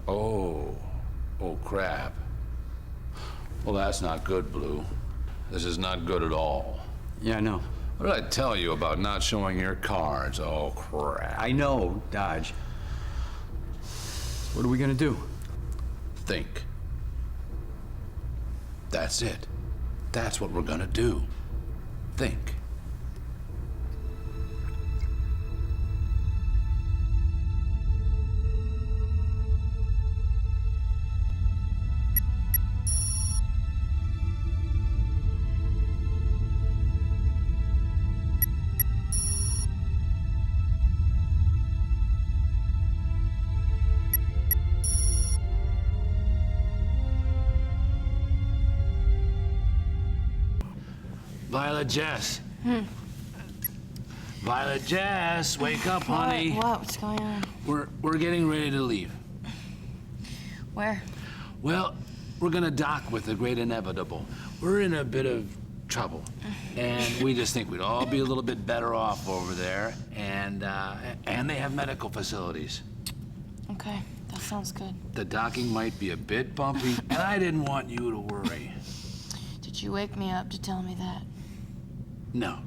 Oh, crap. Well, that's not good, Blue. This is not good at all. Yeah, I know. What did I tell you about not showing your cards? Oh, crap. I know, Dodge. What are we gonna do? Think. That's it. That's what we're gonna do. Think. Violet Jess. Violet Jess, wake up, honey. What's going on? We're getting ready to leave. Where? Well, we're gonna dock with the great inevitable. We're in a bit of trouble, and we just think we'd all be a little bit better off over there, and they have medical facilities. Okay, that sounds good. The docking might be a bit bumpy, and I didn't want you to worry. Did you wake me up to tell me that? No,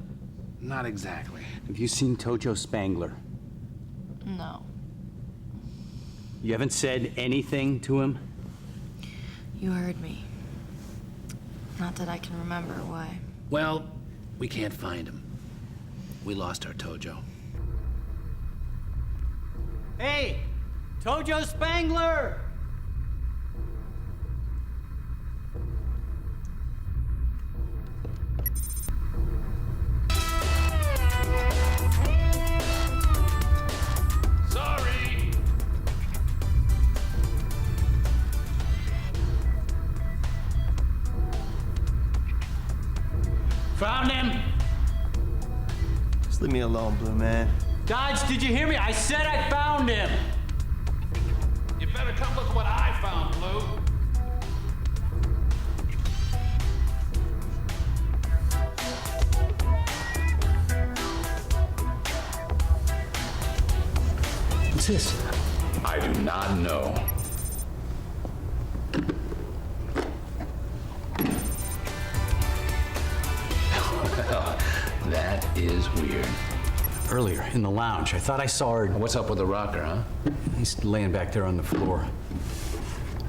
not exactly. Have you seen Tojo Spangler? No. You haven't said anything to him? You heard me. Not that I can remember why. Well, we can't find him. We lost our Tojo. Hey! Tojo Spangler! Sorry! Found him! Just leave me alone, Blue Man. Dodge, did you hear me? I said I found him! You better come look what I found, Blue. What's this? I do not know. Well, that is weird. Earlier, in the lounge, I thought I saw her. What's up with the rocker, huh? He's laying back there on the floor.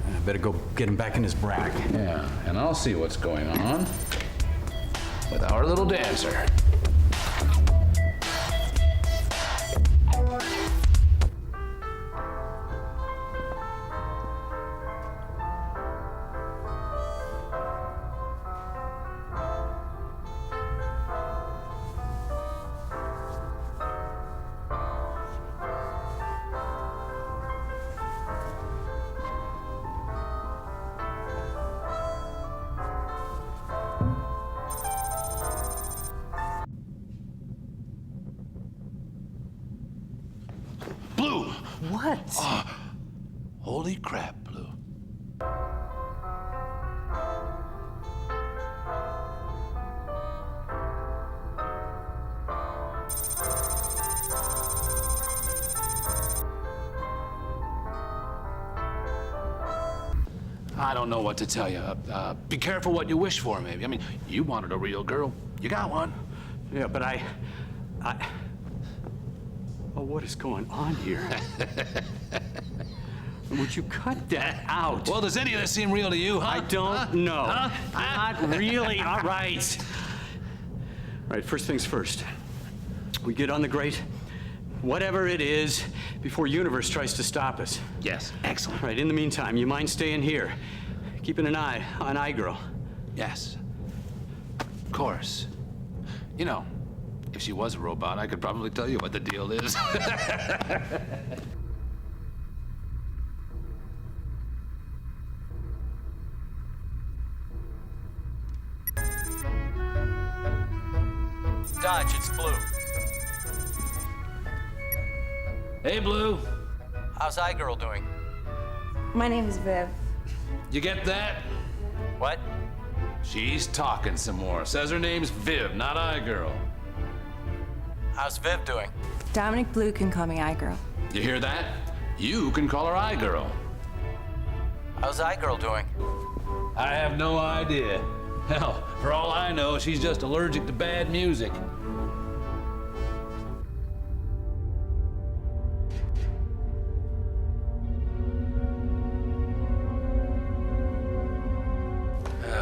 I better go get him back in his brack. Yeah, and I'll see what's going on with our little dancer. Blue! What? Holy crap, Blue. I don't know what to tell you. Be careful what you wish for, maybe. I mean, you wanted a real girl. You got one. Yeah, but I... Oh, what is going on here? Would you cut that out? Well, does any of this seem real to you, huh? I don't know. Huh? Not really. All right. All right, first things first. We get on the grate, whatever it is, before Universe tries to stop us. Yes, excellent. All right, in the meantime, you mind staying here, keeping an eye on iGirl? Yes. Of course. You know, if she was a robot, I could probably tell you what the deal is. Dodge, it's Blue. Hey, Blue. How's iGirl doing? My name is Viv. You get that? What? She's talking some more. Says her name's Viv, not iGirl. How's Viv doing? Dominic Blue can call me iGirl. You hear that? You can call her iGirl. How's iGirl doing? I have no idea. Hell, for all I know, she's just allergic to bad music.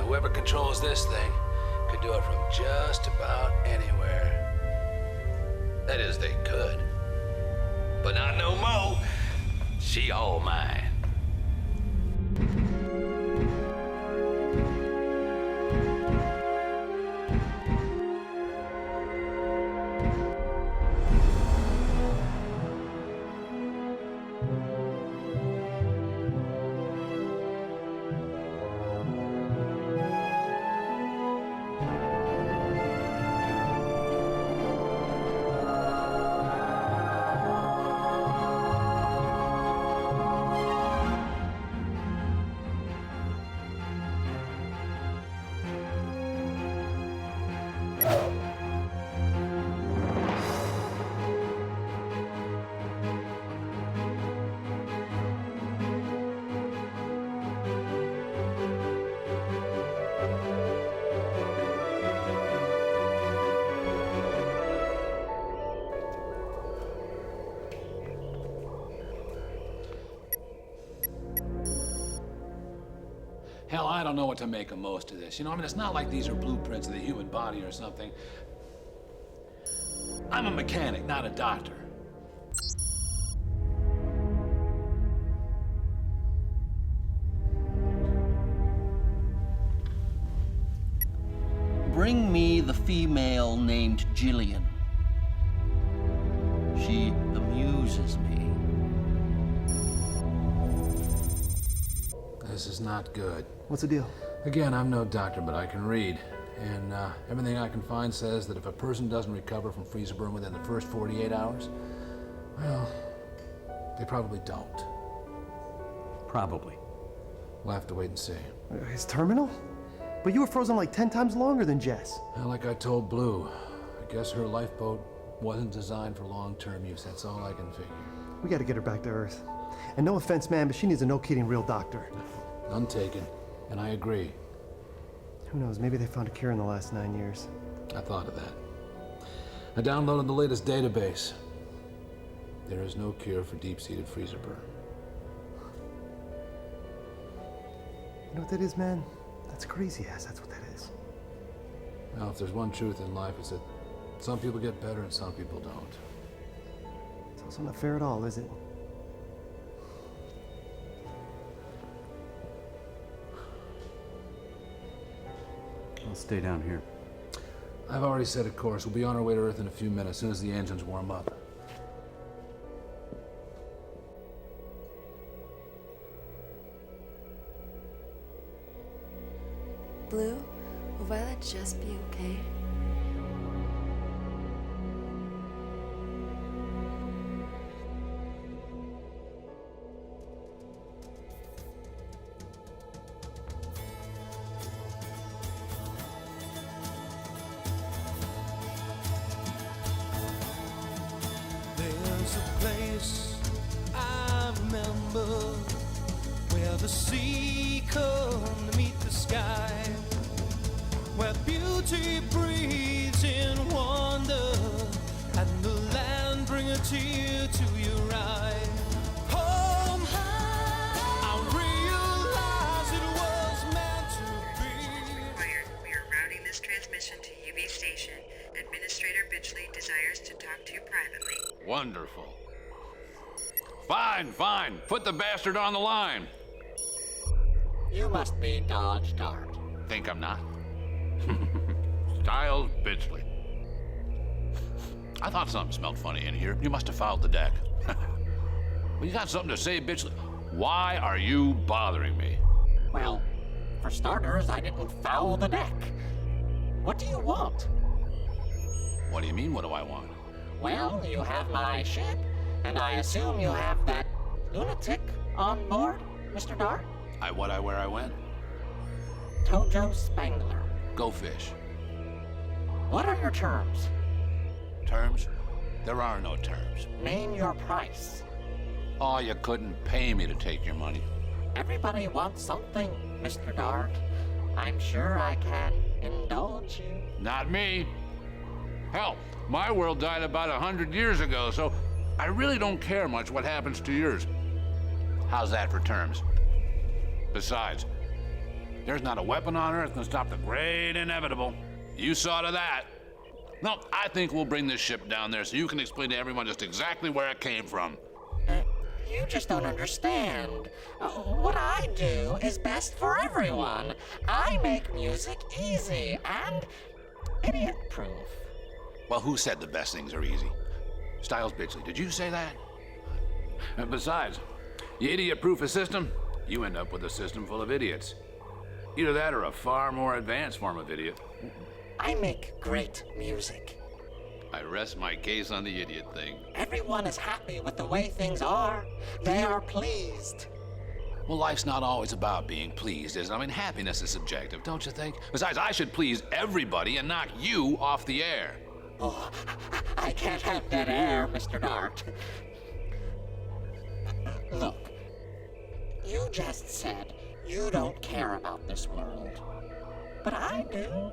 Whoever controls this thing could do it from just about anywhere. That is, they could. But not no more. She all mine. Hell, I don't know what to make of most of this. You know, I mean, it's not like these are blueprints of the human body or something. I'm a mechanic, not a doctor. Bring me the female named Jillian. She amuses me. This is not good. What's the deal? Again, I'm no doctor, but I can read. And everything I can find says that if a person doesn't recover from freezer burn within the first 48 hours, well, they probably don't. Probably. We'll have to wait and see. His terminal? But you were frozen like 10 times longer than Jess. Well, like I told Blue, I guess her lifeboat wasn't designed for long-term use. That's all I can figure. We gotta get her back to Earth. And no offense, man, but she needs a no-kidding real doctor. None taken, and I agree. Who knows, maybe they found a cure in the last 9 years. I thought of that. I downloaded the latest database. There is no cure for deep-seated freezer burn. You know what that is, man? That's crazy ass, that's what that is. Well, if there's one truth in life, it's that some people get better and some people don't. It's also not fair at all, is it? I'll stay down here. I've already set a course. We'll be on our way to Earth in a few minutes, as soon as the engines warm up. Blue, will Violet just be okay? There's a place I remember where the sea come to meet the sky, where beauty breathes in wonder, and the land bring a tear to your eye. Home, I realize it was meant to be. Required. We are routing this transmission to UV station. Administrator Bitchley desires to talk to you privately. Wonderful. Fine. Put the bastard on the line. You must be Dodge Dart. Think I'm not? Styles Bitchley. I thought something smelled funny in here. You must have fouled the deck. Well, you got something to say, Bitchley? Why are you bothering me? Well, for starters, I didn't foul the deck. What do you want? What do you mean, what do I want? Well, you have my ship, and I assume you have that lunatic on board, Mr. Dart? Where I went? Tojo Spangler. Go fish. What are your terms? Terms? There are no terms. Name your price. Oh, you couldn't pay me to take your money. Everybody wants something, Mr. Dart. I'm sure I can indulge you. Not me. Hell, my world died about 100 years ago, so I really don't care much what happens to yours. How's that for terms? Besides, there's not a weapon on Earth can stop the great inevitable. You saw to that. No, I think we'll bring this ship down there so you can explain to everyone just exactly where it came from. You just don't understand. What I do is best for everyone. I make music easy and idiot-proof. Well, who said the best things are easy? Styles Bitchley, did you say that? And besides, you idiot-proof a system, you end up with a system full of idiots. Either that or a far more advanced form of idiot. I make great music. I rest my case on the idiot thing. Everyone is happy with the way things are. They are pleased. Well, life's not always about being pleased, is it? I mean, happiness is subjective, don't you think? Besides, I should please everybody and knock you off the air. Oh, I can't have dead air, Mr. Dart. Look, you just said you don't care about this world. But I do.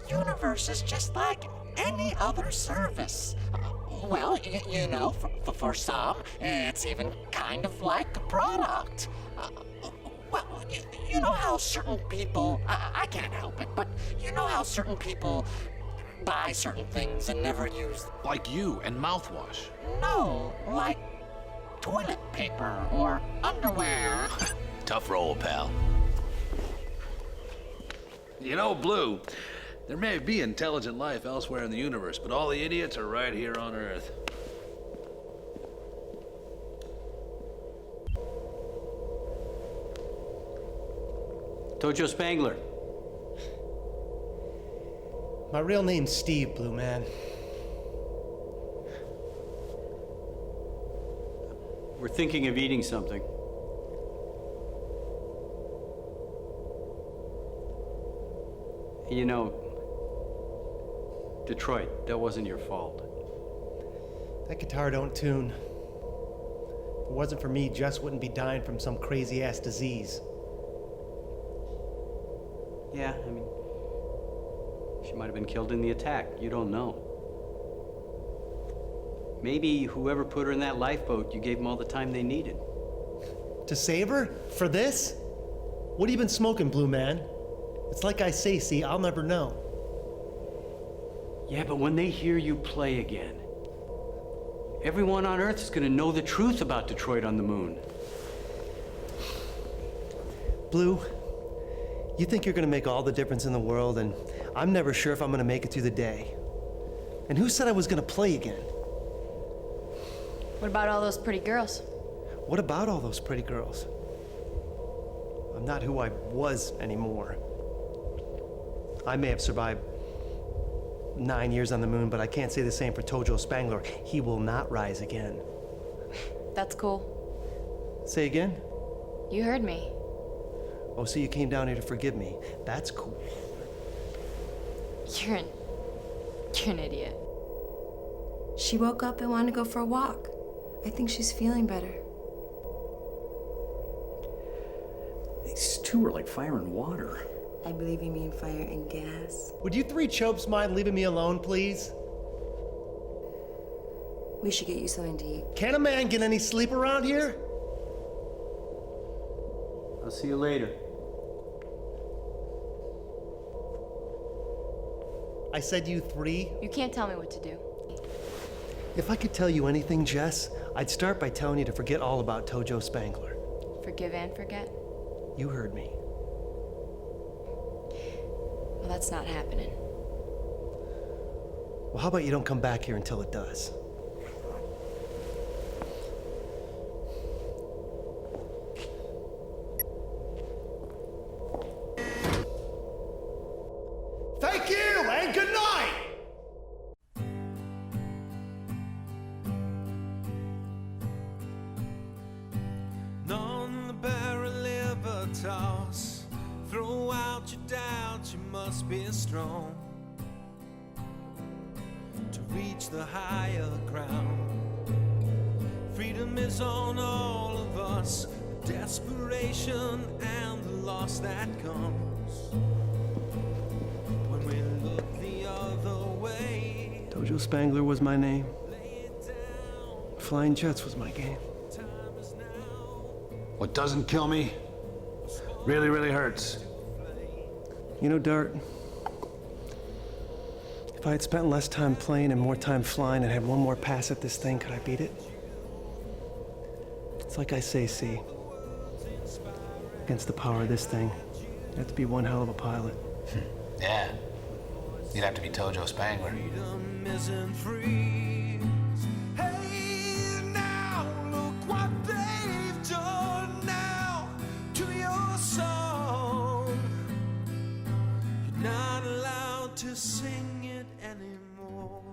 Universe is just like any other service. Well, you know, for some, it's even kind of like a product. Well, you know how certain people, I can't help it, but you know how certain people buy certain things and never use them? Like you and mouthwash. No, like toilet paper or underwear. Tough roll, pal. You know, Blue, there may be intelligent life elsewhere in the universe, but all the idiots are right here on Earth. Tojo Spangler. My real name's Steve, Blue Man. We're thinking of eating something. You know, Detroit, that wasn't your fault. That guitar don't tune. If it wasn't for me, Jess wouldn't be dying from some crazy-ass disease. Yeah, I mean, she might have been killed in the attack. You don't know. Maybe whoever put her in that lifeboat, you gave them all the time they needed. To save her? For this? What have you been smoking, Blue Man? It's like I say, see, I'll never know. Yeah, but when they hear you play again, everyone on Earth is gonna know the truth about Detroit on the Moon. Blue, you think you're gonna make all the difference in the world, and I'm never sure if I'm gonna make it through the day. And who said I was gonna play again? What about all those pretty girls? What about all those pretty girls? I'm not who I was anymore. I may have survived 9 years on the moon, but I can't say the same for Tojo Spangler. He will not rise again. That's cool. Say again? You heard me. Oh, so you came down here to forgive me. That's cool. You're an idiot. She woke up and wanted to go for a walk. I think she's feeling better. These two are like fire and water. I believe you mean fire and gas. Would you three chopes mind leaving me alone, please? We should get you something to eat. Can a man get any sleep around here? I'll see you later. I said you three. You can't tell me what to do. If I could tell you anything, Jess, I'd start by telling you to forget all about Tojo Spangler. Forgive and forget? You heard me. Well, that's not happening. Well, how about you don't come back here until it does? Thank you, and good night! None the barrel ever toss. Throw out your doubts, you must be strong to reach the higher ground. Freedom is on all of us, the desperation and the loss that comes when we look the other way. Tojo Spangler was my name. Flying jets was my game. What doesn't kill me really, really hurts. You know, Dart, if I had spent less time playing and more time flying and had one more pass at this thing, could I beat it? It's like I say, C. Against the power of this thing, you have to be one hell of a pilot. Yeah. You'd have to be Tojo Spangler. Freedom isn't free. Hey, now look what they've done now to your song. You're not allowed to sing it anymore.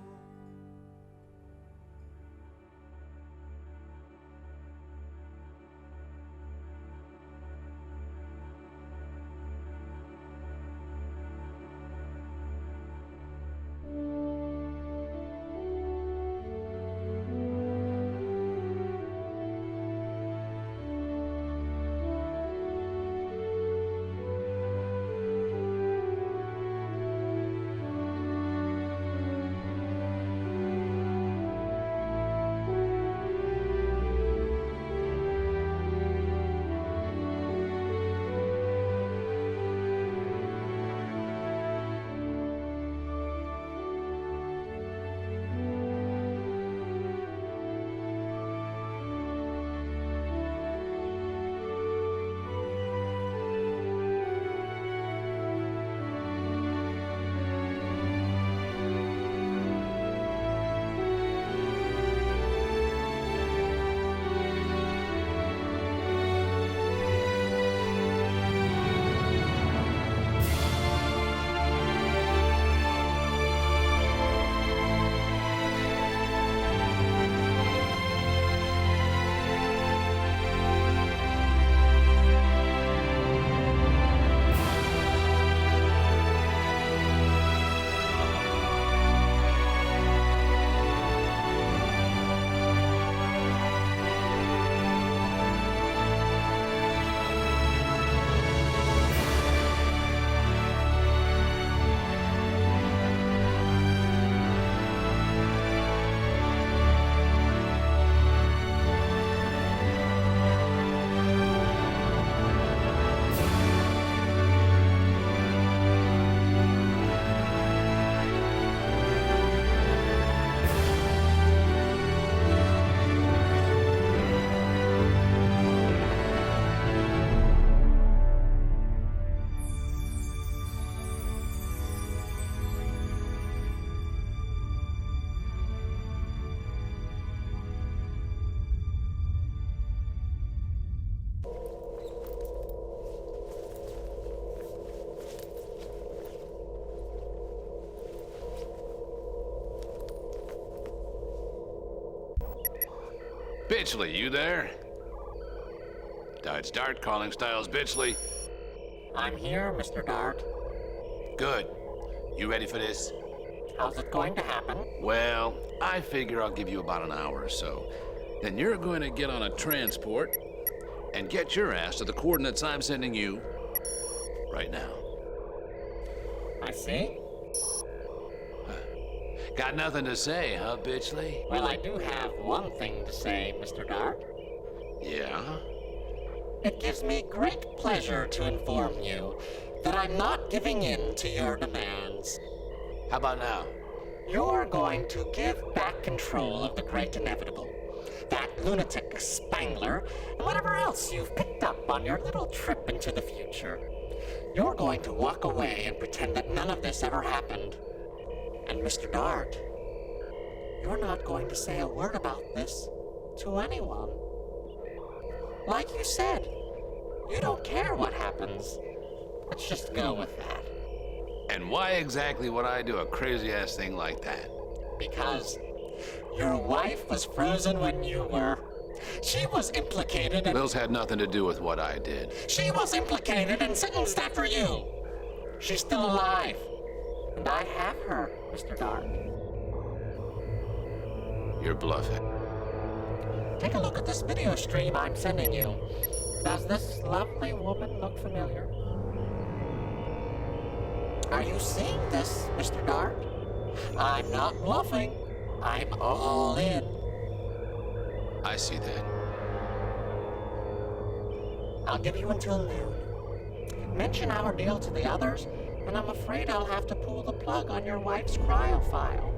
Bitchley, you there? Dodge Dart calling Styles Bitchley. I'm here, Mr. Dart. Good. You ready for this? How's it going to happen? Well, I figure I'll give you about an hour or so. Then you're going to get on a transport and get your ass to the coordinates I'm sending you right now. I see. Got nothing to say, huh, Bitchley? Well, I do have one thing to say, Mr. Dart. Yeah? It gives me great pleasure to inform you that I'm not giving in to your demands. How about now? You're going to give back control of the great inevitable. That lunatic Spangler, and whatever else you've picked up on your little trip into the future. You're going to walk away and pretend that none of this ever happened. And Mr. Dart, you're not going to say a word about this to anyone. Like you said, you don't care what happens. Let's just go with that. And why exactly would I do a crazy-ass thing like that? Because your wife was frozen when you were. She was implicated in... Lil's had nothing to do with what I did. She was implicated and sentenced after you. She's still alive. And I have her, Mr. Dart. You're bluffing. Take a look at this video stream I'm sending you. Does this lovely woman look familiar? Are you seeing this, Mr. Dart? I'm not bluffing. I'm all in. I see that. I'll give you until noon. Mention our deal to the others, and I'm afraid I'll have to pull the plug on your wife's cryo file.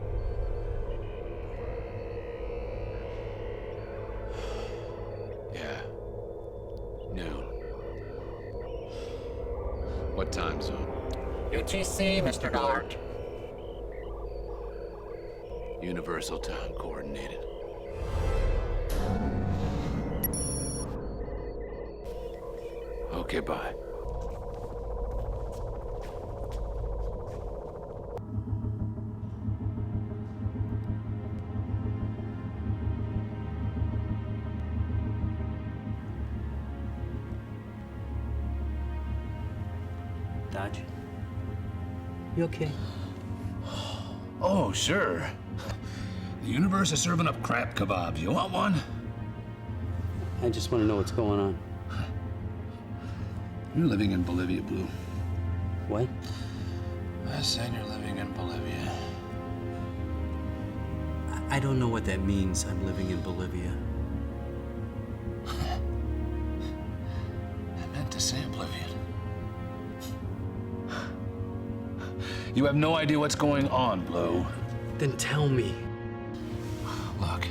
Yeah. Noon. What time zone? UTC, Mr. Dart. Universal time coordinated. Okay, bye. Dodge? You okay? Oh, sure. The universe is serving up crap kebabs. You want one? I just want to know what's going on. You're living in Bolivia, Blue. What? I said you're living in Bolivia. I don't know what that means, I'm living in Bolivia. I meant to say oblivion. You have no idea what's going on, Blue. Then tell me. Look,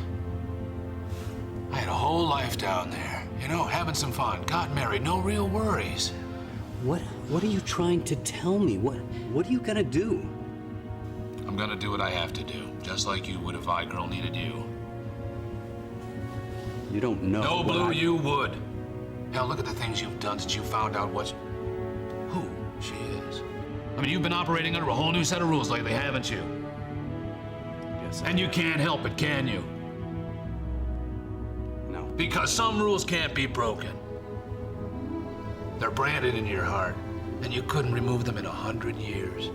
I had a whole life down there. You know, having some fun, got married, no real worries. What are you trying to tell me? What are you gonna do? I'm gonna do what I have to do, just like you would if I-Girl needed you. You don't know. No, Blue, you would. Hell, look at the things you've done since you found out who she is. I mean, you've been operating under a whole new set of rules lately, haven't you? Yes. And you can't help it, can you? No. Because some rules can't be broken. They're branded in your heart, and you couldn't remove them in 100 years.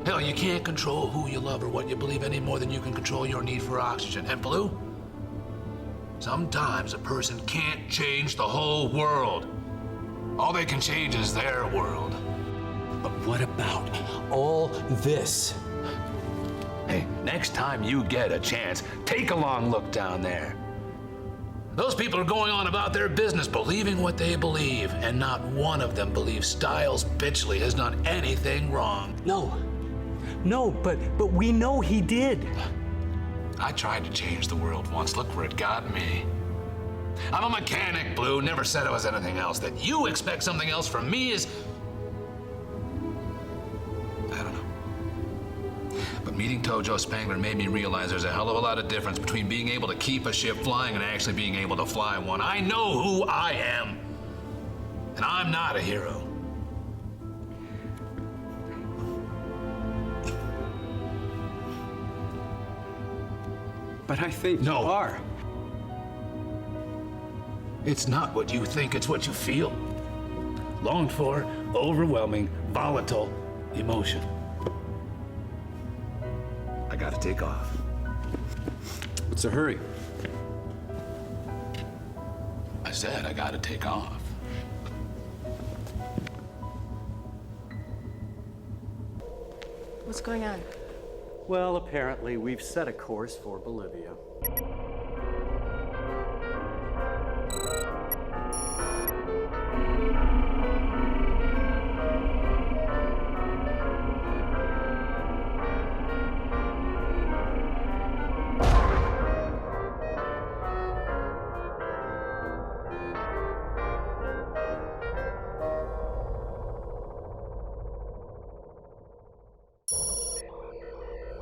Hell, you can't control who you love or what you believe any more than you can control your need for oxygen. And Blue, sometimes a person can't change the whole world. All they can change is their world. But what about all this? Hey, next time you get a chance, take a long look down there. Those people are going on about their business, believing what they believe, and not one of them believes Styles Bitchley has done anything wrong. No, but we know he did. I tried to change the world once. Look where it got me. I'm a mechanic, Blue. Never said I was anything else. That you expect something else from me is... I don't know. But meeting Tojo Spangler made me realize there's a hell of a lot of difference between being able to keep a ship flying and actually being able to fly one. I know who I am. And I'm not a hero. But I think you are. It's not what you think, it's what you feel. Longed for, overwhelming, volatile emotion. I gotta take off. What's the hurry? I said I gotta take off. What's going on? Well, apparently we've set a course for Bolivia.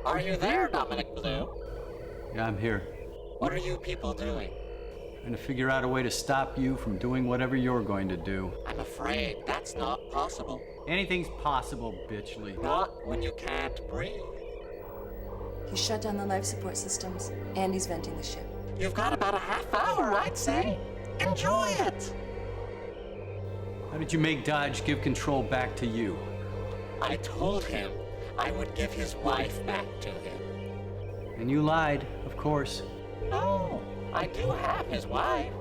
Are you there, Dominic Blue? Yeah, I'm here. What are you people doing? Trying to figure out a way to stop you from doing whatever you're going to do. I'm afraid that's not possible. Anything's possible, Bitchley. Not when you can't breathe. He shut down the life support systems, and he's venting the ship. You've got about a half hour, I'd say. Enjoy it. How did you make Dodge give control back to you? I told him I would give his wife back to him. And you lied, of course. No, I do have his wife.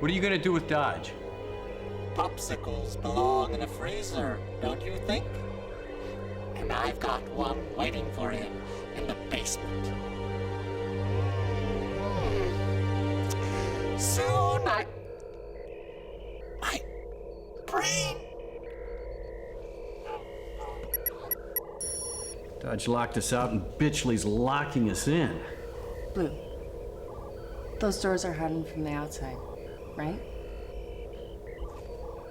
What are you gonna do with Dodge? Popsicles belong in a freezer, don't you think? And I've got one waiting for him in the basement. Soon my brain. Dodge locked us out and Bitchley's locking us in. Blue, those doors are hardened from the outside, right?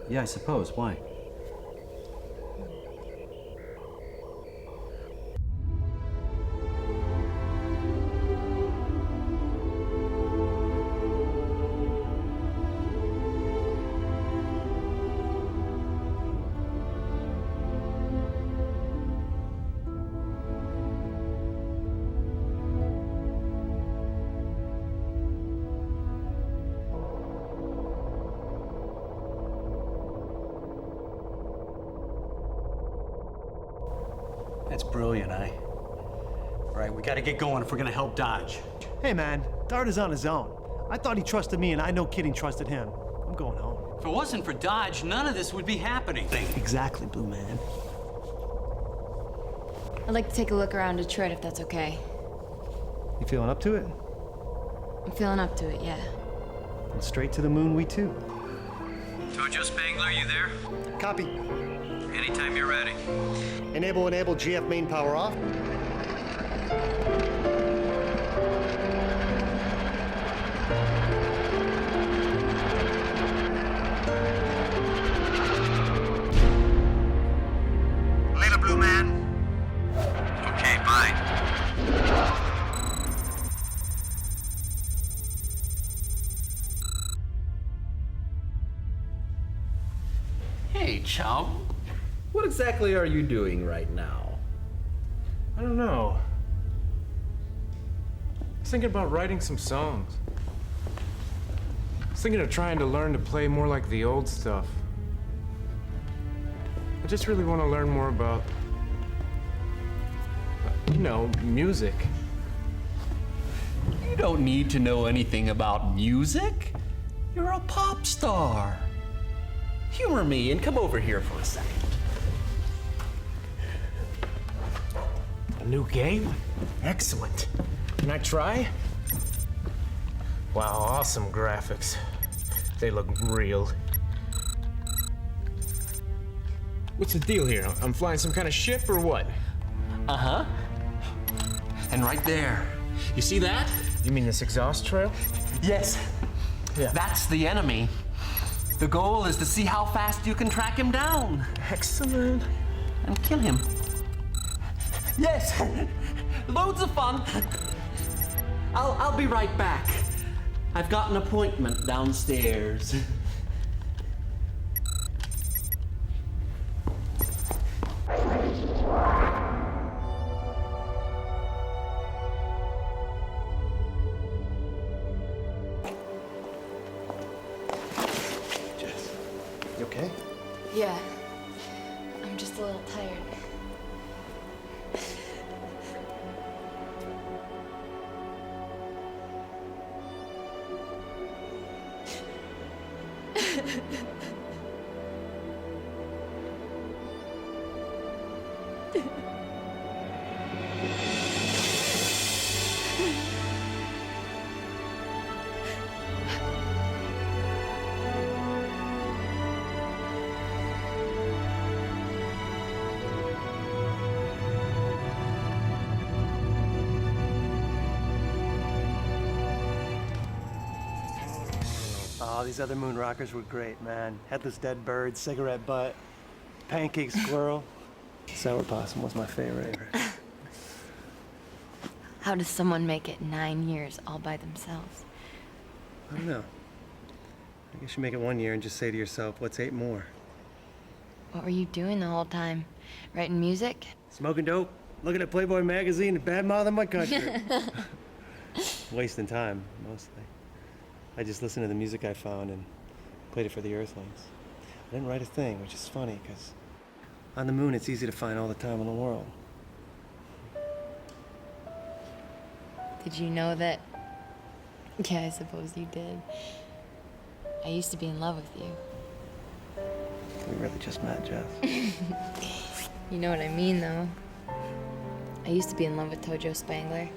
Yeah, I suppose. Why? That's brilliant, eh? All right, we gotta get going if we're gonna help Dodge. Hey, man, Dart is on his own. I thought he trusted me, and I no kidding trusted him. I'm going home. If it wasn't for Dodge, none of this would be happening. Exactly, Blue Man. I'd like to take a look around Detroit if that's okay. You feeling up to it? I'm feeling up to it, yeah. And straight to the moon, we too. Tojo Spangler, you there? Copy. Anytime you're ready. Enable, GF main power off. Later, Blue Man. Okay, bye. Hey, chum. What exactly are you doing right now? I don't know. I was thinking about writing some songs. I was thinking of trying to learn to play more like the old stuff. I just really want to learn more about, you know, music. You don't need to know anything about music. You're a pop star. Humor me and come over here for a second. A new game? Excellent. Can I try? Wow, awesome graphics. They look real. What's the deal here? I'm flying some kind of ship or what? Uh-huh. And right there, you see that? You mean this exhaust trail? Yes. Yeah. That's the enemy. The goal is to see how fast you can track him down. Excellent. And kill him. Yes! Loads of fun. I'll be right back. I've got an appointment downstairs. Yeah. I'm just a little tired. Oh, these other moon rockers were great, man. Headless dead bird, cigarette butt, pancake squirrel. Sour possum was my favorite. How does someone make it 9 years all by themselves? I don't know. I guess you make it 1 year and just say to yourself, what's 8 more? What were you doing the whole time? Writing music? Smoking dope, looking at Playboy magazine, and bad-mouthing my country. Wasting time, mostly. I just listened to the music I found and played it for the Earthlings. I didn't write a thing, which is funny, because on the moon it's easy to find all the time in the world. Did you know that? Yeah, I suppose you did. I used to be in love with you. We really just met, Jess. You know what I mean, though. I used to be in love with Tojo Spangler.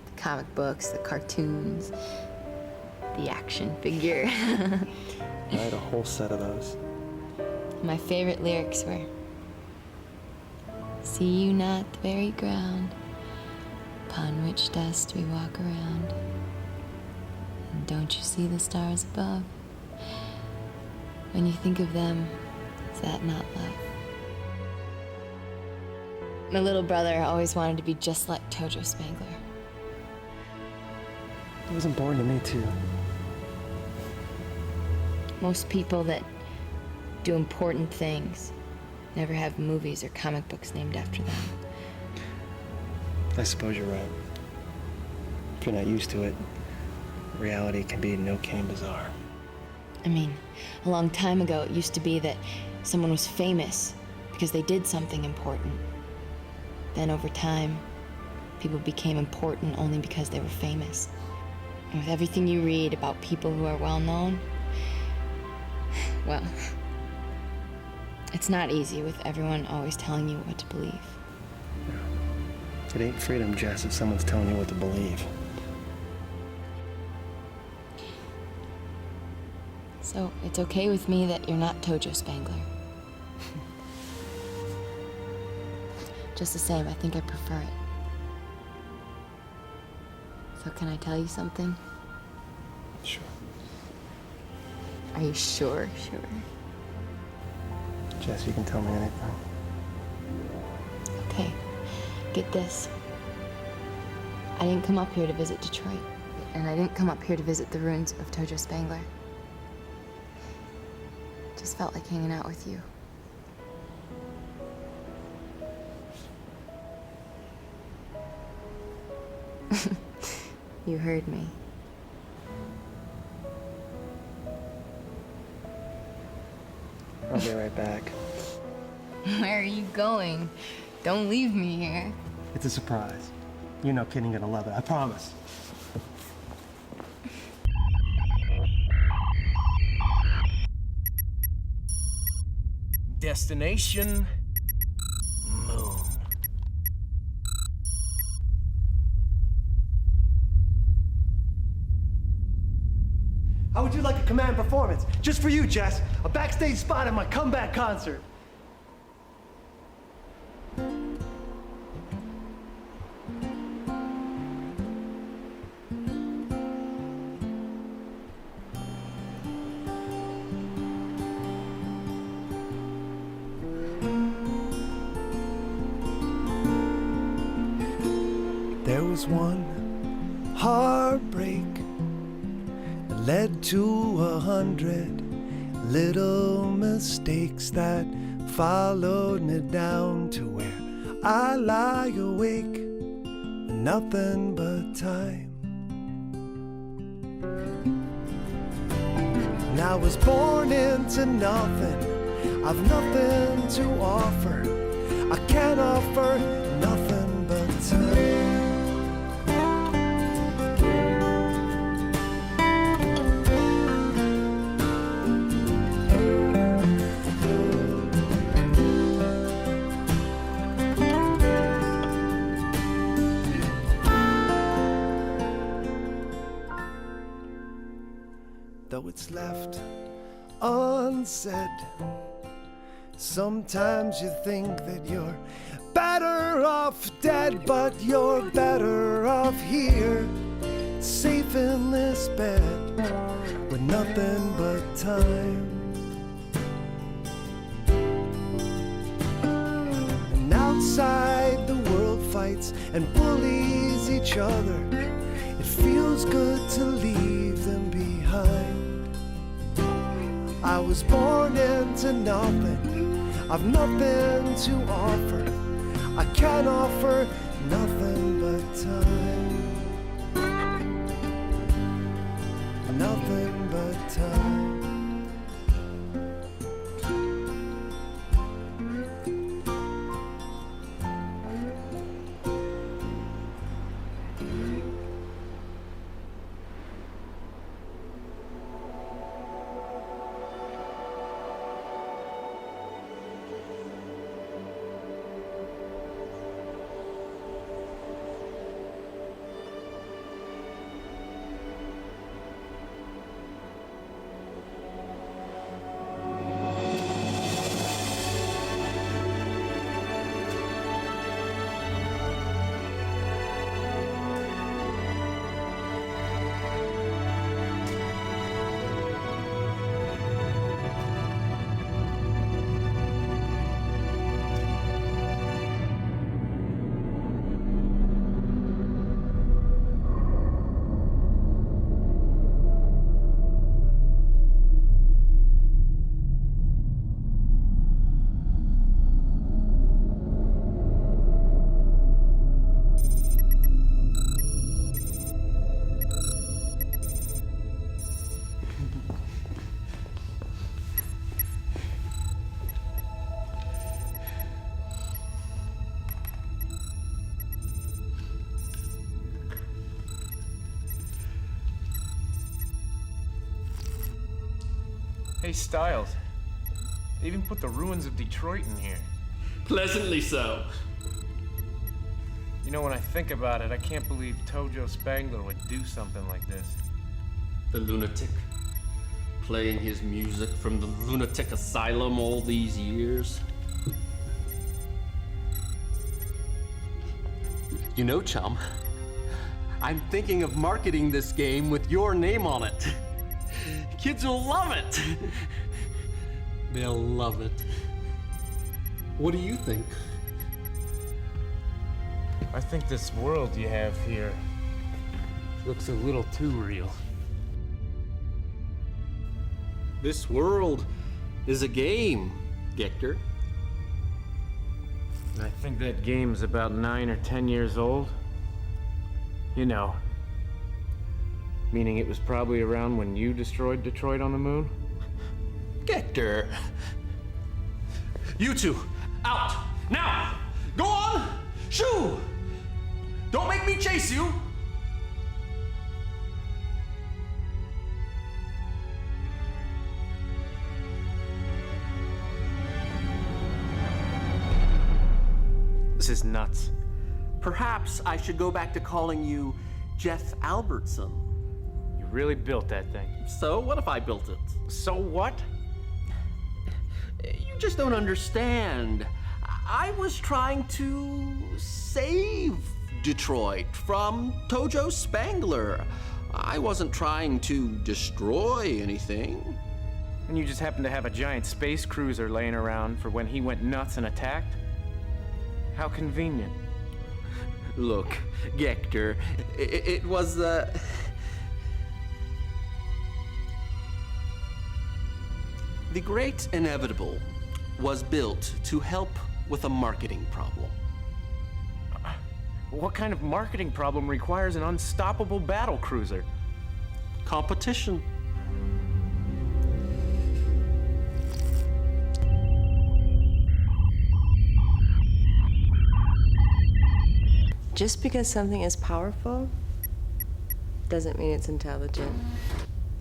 The comic books, the cartoons, the action figure. I had a whole set of those. My favorite lyrics were, "See you not the very ground upon which dust we walk around. And don't you see the stars above? When you think of them, is that not love?" My little brother always wanted to be just like Tojo Spangler. It was important to me, too. Most people that do important things never have movies or comic books named after them. I suppose you're right. If you're not used to it, reality can be no kidding bizarre. I mean, a long time ago, it used to be that someone was famous because they did something important. Then over time, people became important only because they were famous. And with everything you read about people who are well known, well, it's not easy with everyone always telling you what to believe. It ain't freedom, Jess, if someone's telling you what to believe. So it's okay with me that you're not Tojo Spangler. Just the same, I think I prefer it. So can I tell you something? Sure. Are you sure? Sure. Jess, you can tell me anything. Okay, get this. I didn't come up here to visit Detroit, and I didn't come up here to visit the ruins of Tojo Spangler. Just felt like hanging out with you. You heard me. I'll be right back. Where are you going? Don't leave me here. It's a surprise. You're no kidding, gonna love it, I promise. Destination Moon. How would you like a command performance? Just for you, Jess. A backstage spot at my comeback concert. There was one heartbreak that led to 100 little mistakes that followed me down to where I lie awake with nothing but time. And I was born into nothing. I've nothing to offer. I can't offer nothing but time. Though it's left unsaid, sometimes you think that you're better off dead, but you're better off here, safe in this bed, with nothing but time. And outside the world fights and bullies each other. It feels good to leave them behind. I was born into nothing. I've nothing to offer. I can't offer nothing but time. Nothing but time. Hey, Styles. They even put the ruins of Detroit in here. Pleasantly so. You know, when I think about it, I can't believe Tojo Spangler would do something like this. The lunatic. Playing his music from the lunatic asylum all these years. You know, chum, I'm thinking of marketing this game with your name on it. Kids will love it. They'll love it. What do you think? I think this world you have here looks a little too real. This world is a game, Gector. I think that game's about 9 or 10 years old. You know, meaning it was probably around when you destroyed Detroit on the moon? Gector. You two, out! Now! Go on! Shoo! Don't make me chase you! This is nuts. Perhaps I should go back to calling you Jeff Albertson. You really built that thing. So what if I built it? So what? You just don't understand. I was trying to save Detroit from Tojo Spangler. I wasn't trying to destroy anything. And you just happened to have a giant space cruiser laying around for when he went nuts and attacked? How convenient. Look, Gector, it was the Great Inevitable was built to help with a marketing problem. What kind of marketing problem requires an unstoppable battle cruiser? Competition. Just because something is powerful doesn't mean it's intelligent.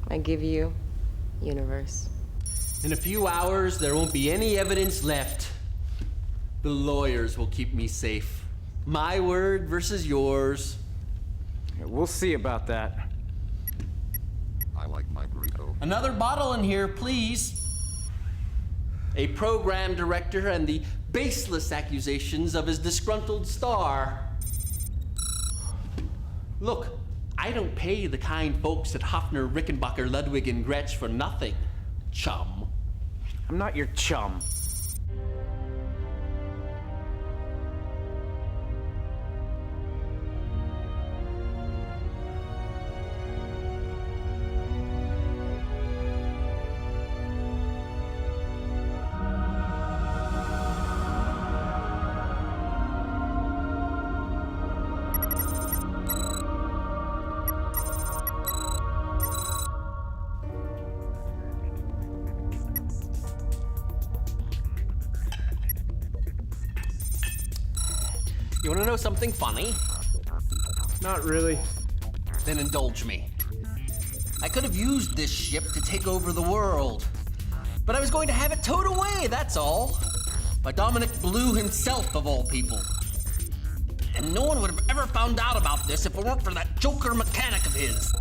I give you universe. In a few hours, there won't be any evidence left. The lawyers will keep me safe. My word versus yours. Yeah, we'll see about that. I like my burrito. Another bottle in here, please. A program director and the baseless accusations of his disgruntled star. Look, I don't pay the kind folks at Hoffner, Rickenbacker, Ludwig, and Gretsch for nothing, chum. I'm not your chum. You wanna know something funny? Not really. Then indulge me. I could have used this ship to take over the world, but I was going to have it towed away, that's all. By Dominic Blue himself, of all people. And no one would have ever found out about this if it weren't for that joker mechanic of his.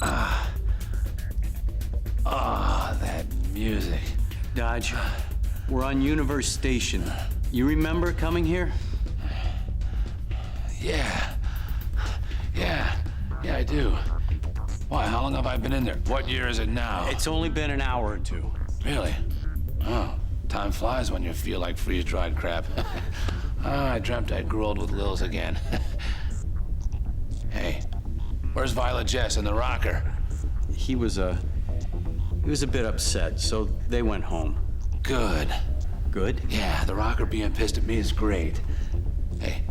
That music. Dodge, we're on Universe Station. You remember coming here? Yeah, I do. Why, how long have I been in there? What year is it now? It's only been an hour or two. Really? Oh, time flies when you feel like freeze-dried crap. I dreamt I grew old with Lils again. Hey, where's Violet Jess and the rocker? He was a bit upset, so they went home. Good. Good? Yeah, the rocker being pissed at me is great. Hey,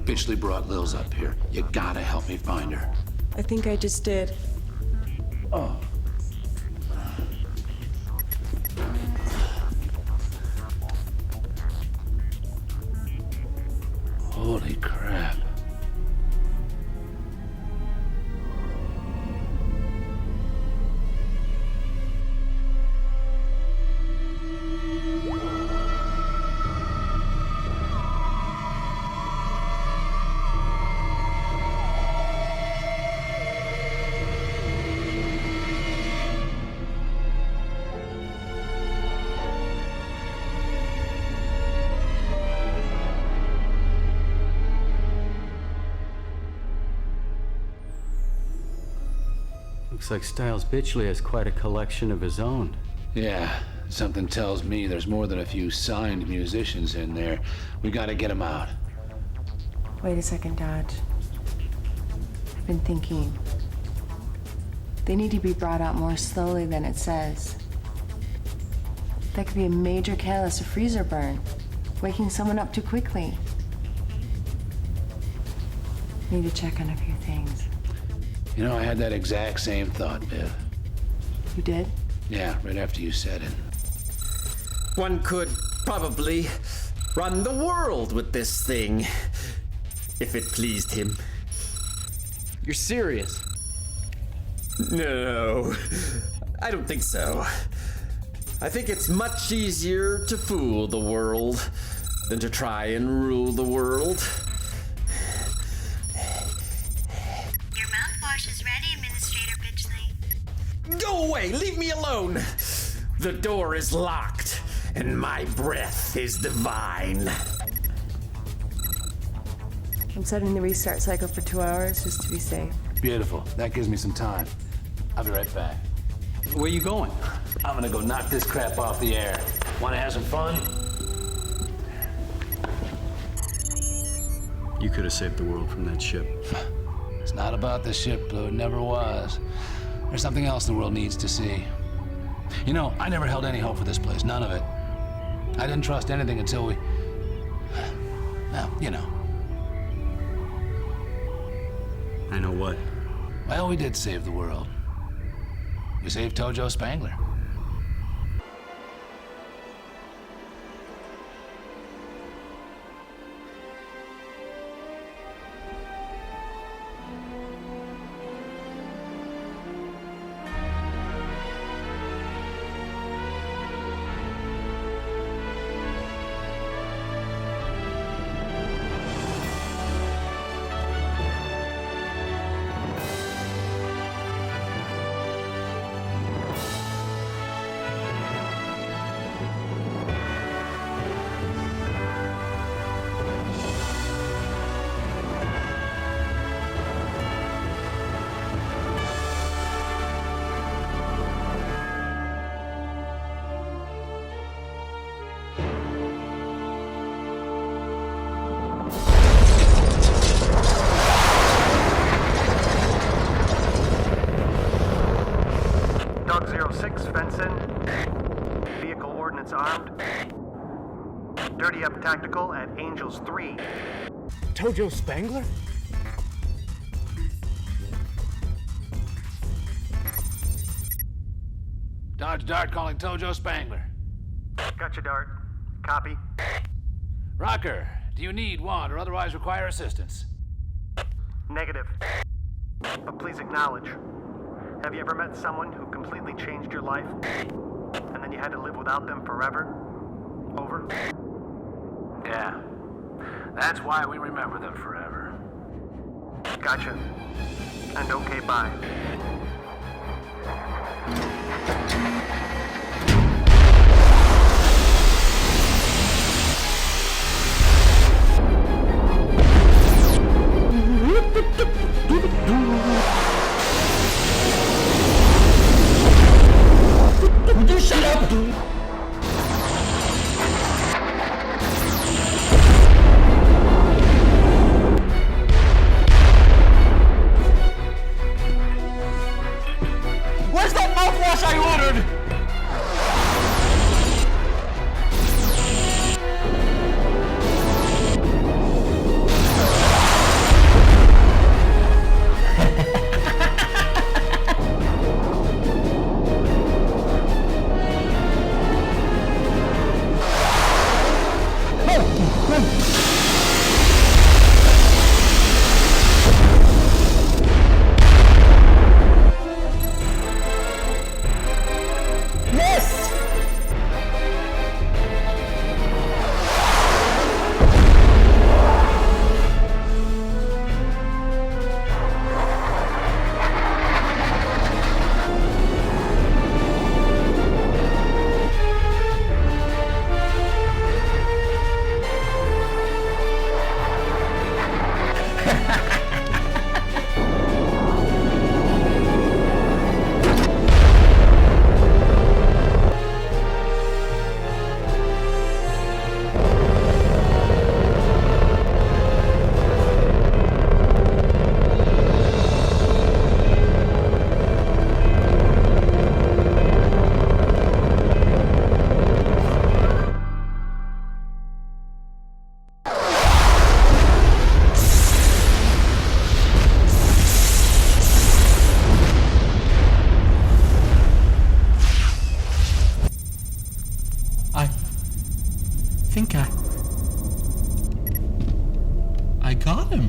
Bitchley brought Lils up here. You gotta help me find her. I think I just did. Oh. Holy crap. Looks like Styles Bitchley has quite a collection of his own. Yeah, something tells me there's more than a few signed musicians in there. We gotta get them out. Wait a second, Dodge. I've been thinking. They need to be brought out more slowly than it says. That could be a major catalyst of freezer burn, waking someone up too quickly. Need to check on a few things. You know, I had that exact same thought, Viv. You did? Yeah, right after you said it. One could probably run the world with this thing, if it pleased him. You're serious? No, I don't think so. I think it's much easier to fool the world than to try and rule the world. Your mouthwash is ready, Administrator Bitchley. Go away! Leave me alone! The door is locked, and my breath is divine. I'm setting the restart cycle for 2 hours just to be safe. Beautiful. That gives me some time. I'll be right back. Where you going? I'm gonna go knock this crap off the air. Wanna have some fun? You could have saved the world from that ship. It's not about the ship, Blue. It never was. There's something else the world needs to see. You know, I never held any hope for this place. None of it. I didn't trust anything until we... Well, you know. I know what. Well, we did save the world. We saved Tojo Spangler. Dog 06, fence in. Vehicle ordnance armed. Dirty up tactical at Angels 3. Tojo Spangler? Dodge Dart calling Tojo Spangler. Gotcha, Dart. Copy. Rocker, do you need, want, or otherwise require assistance? Negative. But please acknowledge. Have you ever met someone who completely changed your life, and then you had to live without them forever? Over? Yeah. That's why we remember them forever. Gotcha. And okay, bye. Would you shut up? Where's that mouthwash I ordered? I got him.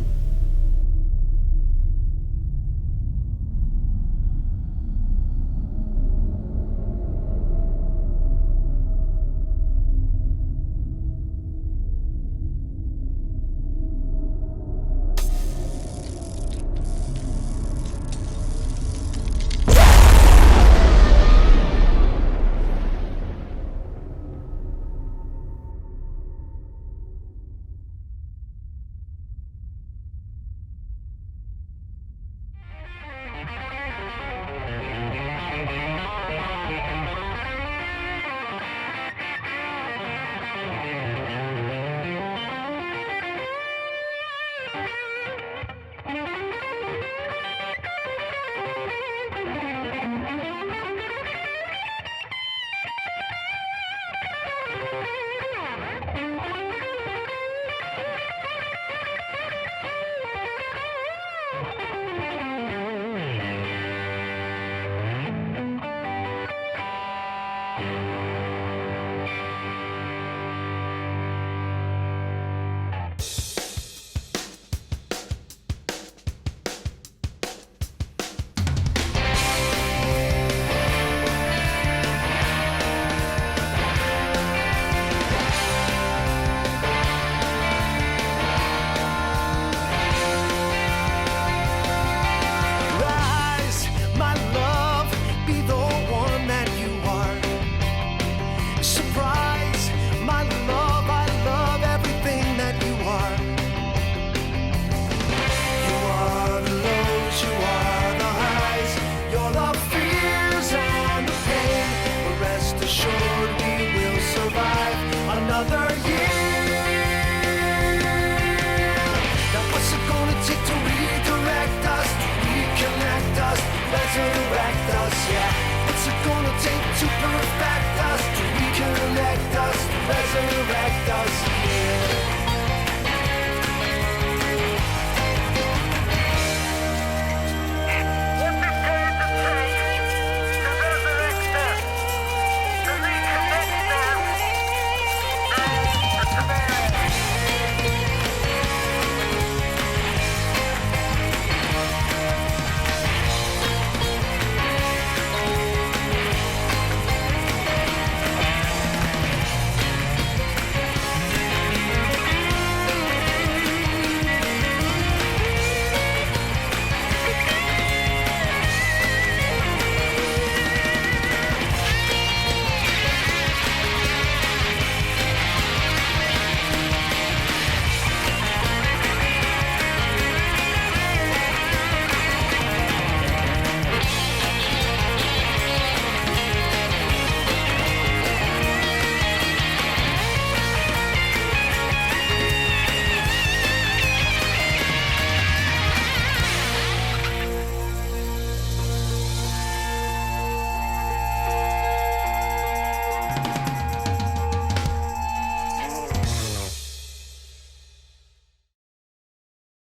take two